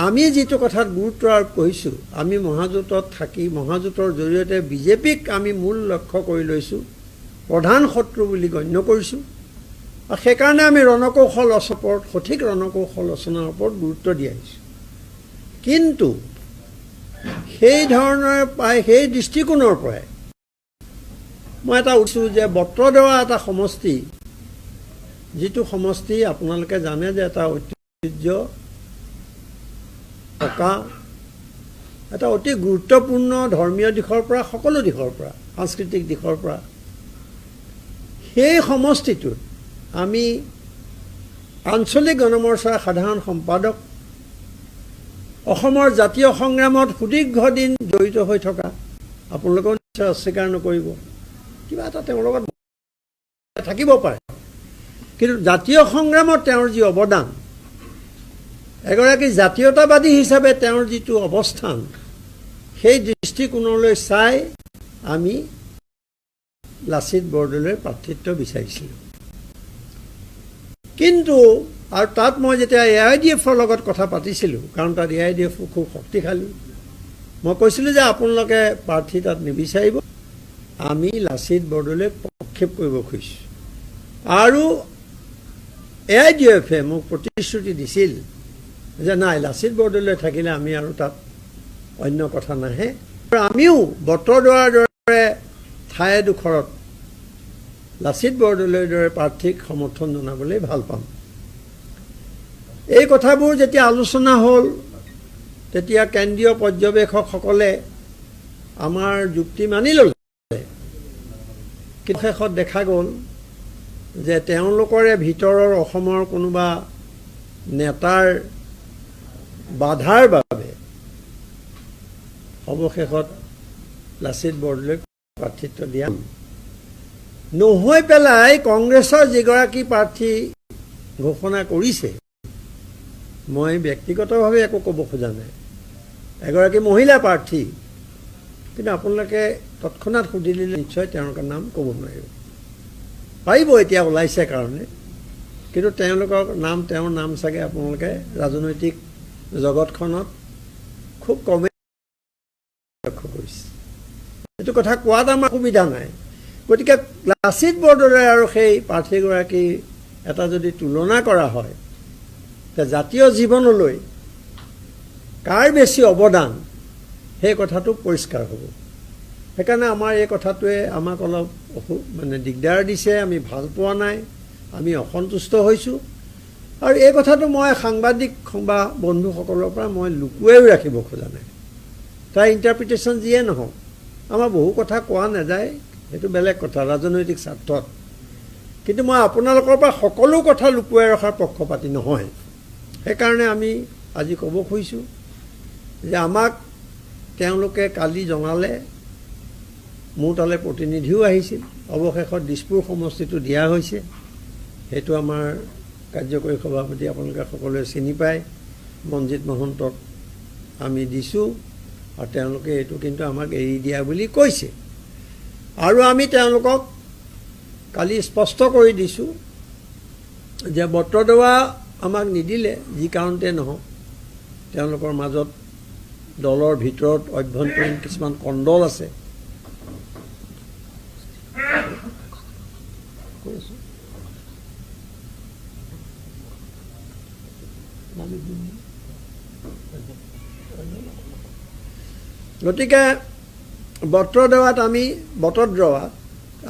আমি যিটো কথাত গুৰুত্ব আৰোপ কৰিছোঁ, আমি মহাজোঁটত থাকি মহাজোঁটৰ জৰিয়তে বিজেপিক আমি মূল লক্ষ্য কৰি লৈছোঁ, প্ৰধান শত্ৰু বুলি গণ্য কৰিছোঁ। আৰু সেইকাৰণে আমি ৰণকৌশল ওপৰত, সঠিক ৰণকৌশল ৰচনাৰ ওপৰত গুৰুত্ব দি আহিছোঁ। কিন্তু সেই ধৰণৰ সেই দৃষ্টিকোণৰ পৰাই মই এটা উঠিছোঁ যে বত্ৰদৰা এটা সমষ্টি, যিটো সমষ্টি আপোনালোকে জানে যে এটা ঐতিহ্য থকা, এটা অতি গুৰুত্বপূৰ্ণ ধৰ্মীয় দিশৰ পৰা, সকলো দিশৰ পৰা, সাংস্কৃতিক দিশৰ পৰা, সেই সমষ্টিটোত আমি আঞ্চলিক গণমৰ্চাৰ সাধাৰণ সম্পাদক, অসমৰ জাতীয় সংগ্ৰামত সুদীৰ্ঘ দিন জড়িত হৈ থকা, আপোনালোকেও নিশ্চয় অস্বীকাৰ নকৰিব, কিবা এটা তেওঁৰ লগত থাকিব পাৰে, কিন্তু জাতীয় সংগ্ৰামত তেওঁৰ যি অৱদান, এগৰাকী জাতীয়তাবাদী হিচাপে তেওঁৰ যিটো অৱস্থান, সেই দৃষ্টিকোণলৈ চাই আমি লাচিত বৰদলৈৰ প্ৰাৰ্থিত্ব বিচাৰিছিলোঁ। কিন্তু আৰু তাত মই যেতিয়া AIDF-ৰ লগত কথা পাতিছিলোঁ, কাৰণ তাত AIDF খুব শক্তিশালী, মই কৈছিলোঁ যে আপোনালোকে প্ৰাৰ্থী তাত নিবিচাৰিব, আমি লাচিত বৰদলৈক প্ৰক্ষেপ কৰিব খুজিছোঁ। আৰু AIDF-এ মোক প্ৰতিশ্ৰুতি দিছিল যে নাই, লাচিত বৰদলৈ থাকিলে আমি আৰু তাত অন্য কথা নাহে। আমিও বত্ৰদৰাৰ দৰে ঠাইডোখৰত লাচিত বৰদলৈৰ দৰে প্ৰাৰ্থীক সমৰ্থন জনাবলৈ ভাল পাম। এই কথাবোৰ যেতিয়া আলোচনা হ'ল তেতিয়া কেন্দ্ৰীয় পৰ্যবেক্ষকসকলে আমাৰ যুক্তি মানি ল'লে। কিন্তু শেষত দেখা গ'ল যে তেওঁলোকৰে ভিতৰৰ অসমৰ কোনোবা নেতাৰ বাধাৰ বাবে অৱশেষত লাচিত বৰদলৈক প্ৰাৰ্থিত্ব দিয়া নহৈ পেলাই কংগ্ৰেছৰ যিগৰাকী প্ৰাৰ্থী ঘোষণা কৰিছে, মই ব্যক্তিগতভাৱে একো ক'ব খোজা নাই, এগৰাকী মহিলা প্ৰাৰ্থী, কিন্তু আপোনালোকে তৎক্ষণাত সুধি দিলে নিশ্চয় তেওঁলোকৰ নাম ক'ব নোৱাৰিব। পাৰিব এতিয়া ওলাইছে কাৰণে, কিন্তু তেওঁলোকৰ নাম, তেওঁৰ নাম চাগে আপোনালোকে ৰাজনৈতিক জগতখনত খুব কমেই লক্ষ্য কৰিছে। এইটো কথা কোৱাত আমাৰ সুবিধা নাই। গতিকে লাচিত বৰদলৈ আৰু সেই প্ৰাৰ্থীগৰাকী এটা যদি তুলনা কৰা হয়, জাতীয় জীৱনলৈ কাৰ বেছি অৱদান সেই কথাটো পৰিষ্কাৰ হ'ব। সেইকাৰণে আমাৰ এই কথাটোৱে আমাক অলপ দিগদাৰ দিছে, আমি ভাল পোৱা নাই, আমি অসন্তুষ্ট হৈছোঁ। আৰু এই কথাটো মই সাংবাদিক বা বন্ধুসকলৰ পৰা মই লুকুৱাইও ৰাখিব খোজা নাই। তাৰ ইণ্টাৰপ্ৰিটেশ্যন যিয়ে নহওক, আমাৰ বহু কথা কোৱা নাযায়, সেইটো বেলেগ কথা ৰাজনৈতিক স্বাৰ্থত, কিন্তু মই আপোনালোকৰ পৰা সকলো কথা লুকুৱাই ৰখাৰ পক্ষপাতি নহয়। সেইকাৰণে আমি আজি ক'ব খুজিছোঁ যে আমাক তেওঁলোকে কালি জনালে, মোৰ তালৈ প্ৰতিনিধিও আহিছিল, অৱশেষত দিছপুৰ সমষ্টিটো দিয়া হৈছে। সেইটো আমাৰ কাৰ্যকৰী সভাপতি আপোনালোকে সকলোৱে চিনি পায়, মনজিত মহন্তক আমি দিছোঁ, আৰু তেওঁলোকে এইটো কিন্তু আমাক এৰি দিয়া বুলি কৈছে। আৰু আমি তেওঁলোকক কালি স্পষ্ট কৰি দিছোঁ যে বটদ্ৰৱা আমাক নিদিলে, যি কাৰণতে নহওক, তেওঁলোকৰ মাজত দলৰ ভিতৰত অভ্যন্তৰীণ কিছুমান কণ্ডল আছে। গতিকে বটদ্ৰৱাত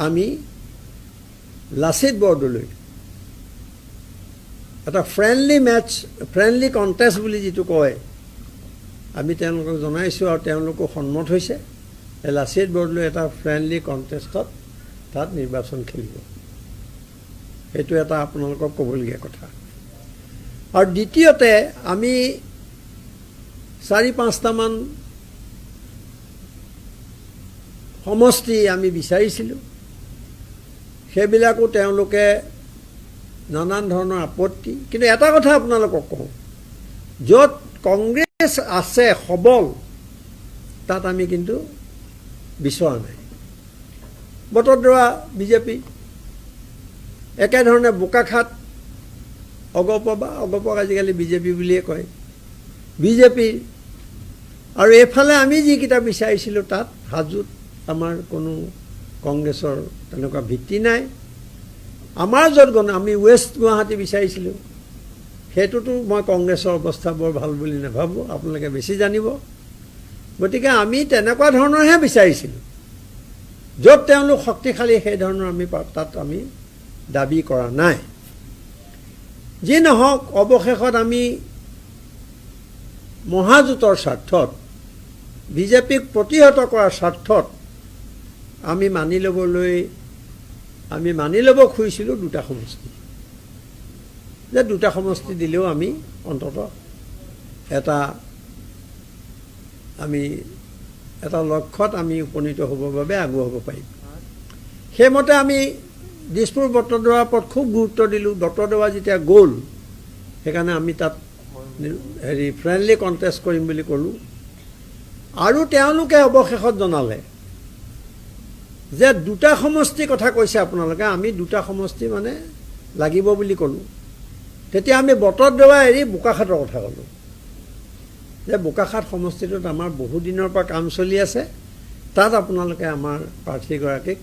আমি লাচিত বৰদলৈ এটা ফ্ৰেণ্ডলি মেটছ, ফ্ৰেণ্ডলি কণ্টেষ্ট বুলি যিটো কয়, আমি তেওঁলোকক জনাইছোঁ আৰু তেওঁলোকো সন্মত হৈছে। লাচিত বৰদলৈ এটা ফ্ৰেণ্ডলি কণ্টেষ্টত তাত নিৰ্বাচন খেলিব। সেইটো এটা আপোনালোকক ক'বলগীয়া কথা। আৰু দ্বিতীয়তে আমি 4-5টামান সমষ্টি আমি বিচাৰিছিলোঁ, সেইবিলাকো তেওঁলোকে নানান ধৰণৰ আপত্তি। কিন্তু এটা কথা আপোনালোকক কওঁ, য'ত কংগ্ৰেছ আছে সবল, তাত আমি কিন্তু বিচৰা নাই। বটদ্ৰৱা বিজেপি, একেধৰণে বোকাখাট অগপক আজিকালি বিজেপি বুলিয়ে কয়, বিজেপি। আৰু এইফালে আমি যিকেইটা বিচাৰিছিলোঁ তাত হাজোত আমাৰ কোনো কংগ্ৰেছৰ তেনেকুৱা ভিত্তি নাই। আমাৰ য'ত আমি ৱেষ্ট গুৱাহাটী বিচাৰিছিলোঁ, সেইটোতো মই কংগ্ৰেছৰ অৱস্থা বৰ ভাল বুলি নাভাবোঁ, আপোনালোকে বেছি জানিব। গতিকে আমি তেনেকুৱা ধৰণৰহে বিচাৰিছিলোঁ, য'ত তেওঁলোক শক্তিশালী, সেই ধৰণৰ আমি তাত আমি দাবী কৰা নাই। যি নহওক, অৱশেষত আমি মহাজোঁটৰ স্বাৰ্থত, বিজেপিক প্ৰতিহত কৰাৰ স্বাৰ্থত আমি মানি ল'ব খুজিছিলোঁ দুটা সমষ্টি, যে দুটা সমষ্টি দিলেও আমি অন্ততঃ এটা লক্ষ্যত আমি উপনীত হ'বৰ বাবে আগুৱাব পাৰিম। সেইমতে আমি দিছপুৰ বটদ্ৰৱাৰ ওপৰত খুব গুৰুত্ব দিলোঁ। বটদ্ৰৱা যেতিয়া গ'ল, সেইকাৰণে আমি তাত ফ্ৰেণ্ডলি কণ্টেষ্ট কৰিম বুলি ক'লোঁ। আৰু তেওঁলোকে অৱশেষত জনালে যে দুটা সমষ্টিৰ কথা কৈছে আপোনালোকে, আমি দুটা সমষ্টি মানে লাগিব বুলি ক'লোঁ। তেতিয়া আমি বটদ্ৰৱা এৰি বোকাখাটৰ কথা ক'লোঁ, যে বোকাখাট সমষ্টিটোত আমাৰ বহুদিনৰ পৰা কাম চলি আছে, তাত আপোনালোকে আমাৰ প্ৰাৰ্থীগৰাকীক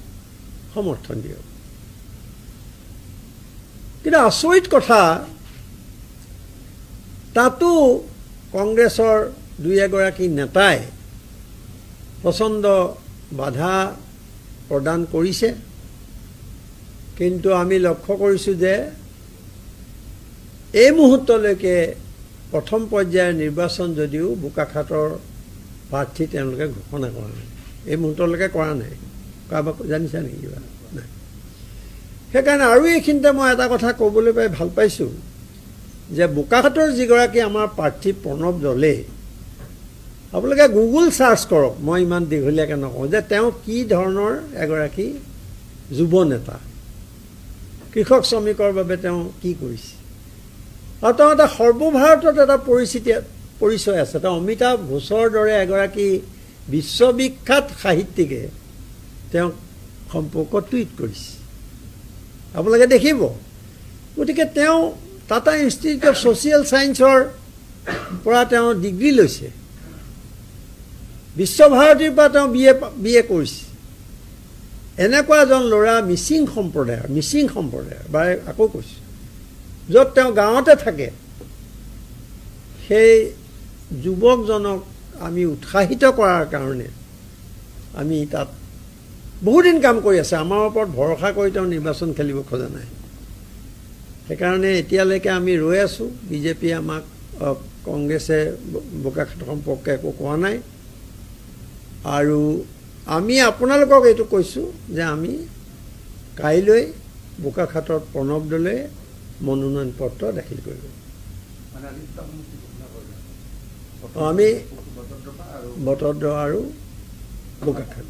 সমৰ্থন দিয়ক। কিন্তু আচৰিত কথা, তাতো কংগ্ৰেছৰ 2-এগৰাকী নেতাই প্ৰচণ্ড বাধা প্ৰদান কৰিছে, কিন্তু আমি লক্ষ্য কৰিছোঁ যে এই মুহূৰ্তলৈকে প্ৰথম পৰ্যায়ৰ নিৰ্বাচন যদিও বোকাখাতৰ প্ৰাৰ্থী তেওঁলোকে ঘোষণা কৰা নাই, এই মুহূৰ্তলৈকে কৰা নাই। কাৰোবাক জানিছা নেকি কিবা? নাই। সেইকাৰণে আৰু এইখিনিতে মই এটা কথা ক'বলৈ পাই ভাল পাইছোঁ যে বোকাখাতৰ যিগৰাকী আমাৰ প্ৰাৰ্থী প্ৰণৱ দলে, আপোনালোকে গুগল চাৰ্চ কৰক, মই ইমান দীঘলীয়াকৈ নকওঁ, যে তেওঁ কি ধৰণৰ এগৰাকী যুৱ নেতা, কৃষক শ্ৰমিকৰ বাবে তেওঁ কি কৰিছে, আৰু তেওঁ এটা সৰ্বভাৰতত এটা পৰিচয় আছে। তেওঁ অমিতাভ ঘোষৰ দৰে এগৰাকী বিশ্ববিখ্যাত সাহিত্যিকে তেওঁক সম্পৰ্কত টুইট কৰিছে, আপোনালোকে দেখিব। গতিকে তেওঁ টাটা ইনষ্টিটিউট অফ ছ'চিয়েল ছায়েন্সৰ পৰা তেওঁ ডিগ্ৰী লৈছে, বিশ্বভাৰতীৰ পৰা তেওঁ বি এ কৰিছে। এনেকুৱা এজন ল'ৰা মিচিং সম্প্ৰদায়ৰ বাৰে আকৌ কৈছোঁ, য'ত তেওঁ গাঁৱতে থাকে, সেই যুৱকজনক আমি উৎসাহিত কৰাৰ কাৰণে আমি তাত বহুদিন কাম কৰি আছে। আমাৰ ওপৰত ভৰসা কৰি তেওঁ নিৰ্বাচন খেলিব খোজা নাই। সেইকাৰণে এতিয়ালৈকে আমি ৰৈ আছোঁ। বিজেপিয়ে আমাক, কংগ্ৰেছে বোকাখাট সম্পৰ্কে একো কোৱা নাই, আৰু আমি আপোনালোকক এইটো কৈছোঁ যে আমি কাইলৈ বোকাখাটত প্ৰণৱ দলে মনোনয়ন পত্ৰ দাখিল কৰিব। আমি বটদ্ৰ আৰু বোকাখাট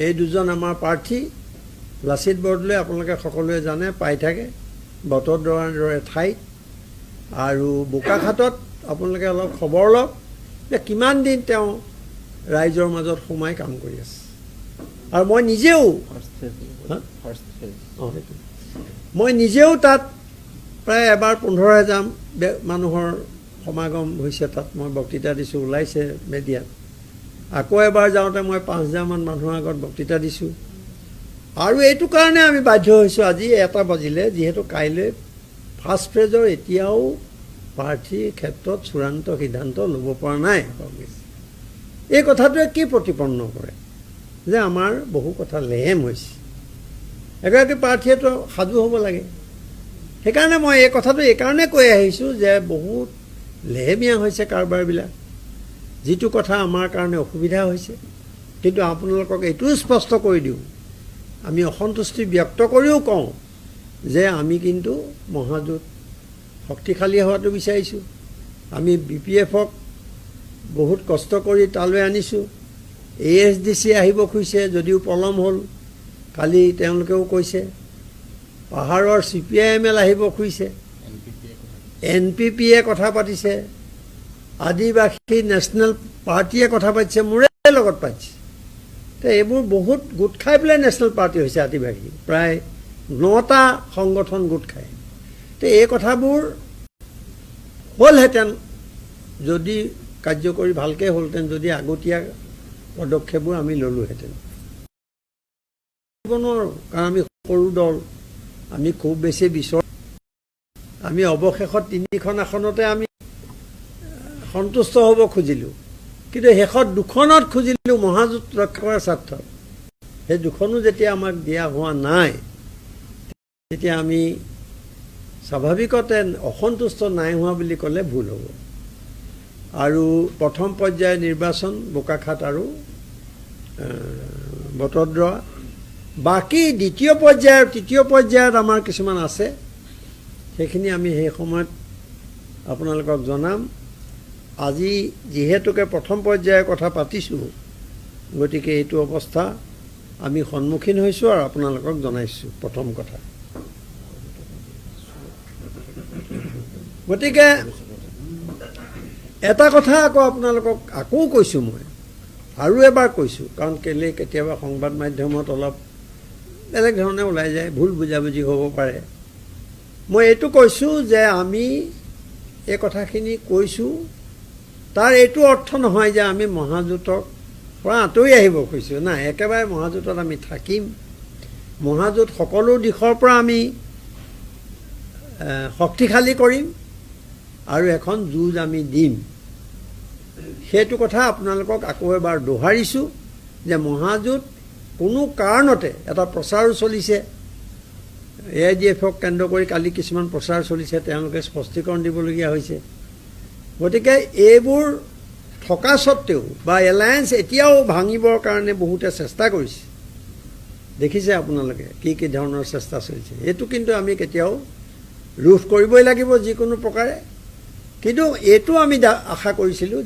এই দুজন আমাৰ প্ৰাৰ্থী। লাচিত বৰদলৈ আপোনালোকে সকলোৱে জানে, পাই থাকে বটদ্ৰৰ দৰে ঠাইত, আৰু বোকাখাটত আপোনালোকে অলপ খবৰ লওক যে কিমান দিন তেওঁ ৰাইজৰ মাজত সোমাই কাম কৰি আছে। আৰু মই নিজেও তাত প্ৰায় এবাৰ 15,000 মানুহৰ সমাগম হৈছে, তাত মই বক্তৃতা দিছোঁ, ওলাইছে মেডিয়াত। আকৌ এবাৰ যাওঁতে মই 5,000মান মানুহৰ আগত বক্তৃতা দিছোঁ। আৰু এইটো কাৰণে আমি বাধ্য হৈছোঁ, আজি 1 বাজিলে, যিহেতু কাইলৈ ফাৰ্ষ্ট ফেজৰ এতিয়াও প্ৰাৰ্থীৰ ক্ষেত্ৰত চূড়ান্ত সিদ্ধান্ত ল'ব পৰা নাই কংগ্ৰেছ। এই কথাটোৱে কি প্ৰতিপন্ন কৰে যে আমাৰ বহু কথা লেহেম হৈছে। এগৰাকী প্ৰাৰ্থীয়েতো সাজু হ'ব লাগে। সেইকাৰণে মই এই কথাটো এইকাৰণে কৈ আহিছোঁ যে বহুত লেহেমীয়া হৈছে কাৰবাৰবিলাক, যিটো কথা আমাৰ কাৰণে অসুবিধা হৈছে। কিন্তু আপোনালোকক এইটোও স্পষ্ট কৰি দিওঁ, আমি অসন্তুষ্টি ব্যক্ত কৰিও কওঁ যে আমি কিন্তু মহাজোঁট শক্তিশালী হোৱাটো বিচাৰিছোঁ। আমি BPFক বহুত কষ্ট কৰি তালৈ আনিছোঁ। ASDC আহিব খুজিছে, যদিও পলম হ'ল। কালি তেওঁলোকেও কৈছে। পাহাৰৰ CPIML আহিব খুজিছে, NPPয়ে কথা পাতিছে, আদিবাসী নেশ্যনেল পাৰ্টীয়ে কথা পাতিছে, মোৰে লগত পাতিছে। তো এইবোৰ বহুত গোট খাই পেলাই নেশ্যনেল পাৰ্টি হৈছে আদিবাসী, প্ৰায় 9টা সংগঠন গোট খায়। তো এই কথাবোৰ হ'লহেঁতেন, যদি কাৰ্যকৰী ভালকৈ হ'লহেঁতেন, যদি আগতীয়া পদক্ষেপবোৰ আমি ল'লোহেঁতেন। নোৱাৰোঁ, কাৰণ আমি সৰু দল, আমি খুব বেছি আমি অৱশেষত 3খন আসনতে আমি সন্তুষ্ট হ'ব খুজিলোঁ, কিন্তু শেষত 2খনত খুজিলোঁ মহাজোঁট ৰক্ষা কৰাৰ স্বাৰ্থত। সেই 2খনো যেতিয়া আমাক দিয়া হোৱা নাই, তেতিয়া আমি স্বাভাৱিকতে অসন্তুষ্ট নাই হোৱা বুলি ক'লে ভুল হ'ব। আৰু প্ৰথম পৰ্যায়ৰ নিৰ্বাচন বোকাখাট আৰু বটদ্ৰৱা। বাকী দ্বিতীয় পৰ্যায়ৰ, তৃতীয় পৰ্যায়ত আমাৰ কিছুমান আছে, সেইখিনি আমি সেই সময়ত আপোনালোকক জনাম। আজি যিহেতুকে প্ৰথম পৰ্যায়ৰ কথা পাতিছোঁ, গতিকে এইটো অৱস্থা আমি সন্মুখীন হৈছোঁ আৰু আপোনালোকক জনাইছোঁ প্ৰথম কথা। গতিকে এটা কথা আকৌ আপোনালোকক আকৌ কৈছোঁ, মই আৰু এবাৰ কৈছোঁ, কাৰণ কেলৈ কেতিয়াবা সংবাদ মাধ্যমত অলপ বেলেগ ধৰণে ওলাই যায়, ভুল বুজাবুজি হ'ব পাৰে। মই এইটো কৈছোঁ যে আমি এই কথাখিনি কৈছোঁ, তাৰ এইটো অৰ্থ নহয় যে আমি মহাজোঁটৰ পৰা আঁতৰি আহিব খুজিছোঁ। নাই, একেবাৰে মহাজোঁটত আমি থাকিম। মহাজোঁট সকলো দিশৰ পৰা আমি শক্তিশালী কৰিম আৰু এখন যুঁজ আমি দিম। সেইটো কথা আপোনালোকক আকৌ এবাৰ দোহাৰিছোঁ যে মহাজোঁট কোনো কাৰণতে এটা প্ৰচাৰো চলিছে AIDF-ক কেন্দ্ৰ কৰি কালি কিছুমান প্ৰচাৰ চলিছে তেওঁলোকে স্পষ্টীকৰণ দিবলগীয়া হৈছে গতিকে এইবোৰ থকা সত্ত্বেও বা এলায়েন্স এতিয়াও ভাঙিবৰ কাৰণে বহুতে চেষ্টা কৰিছে দেখিছে আপোনালোকে কি ধৰণৰ চেষ্টা চলিছে এইটো কিন্তু আমি কেতিয়াও ৰোধ কৰিবই লাগিব যিকোনো প্ৰকাৰে কিন্তু এইটো আমি আশা কৰিছিলোঁ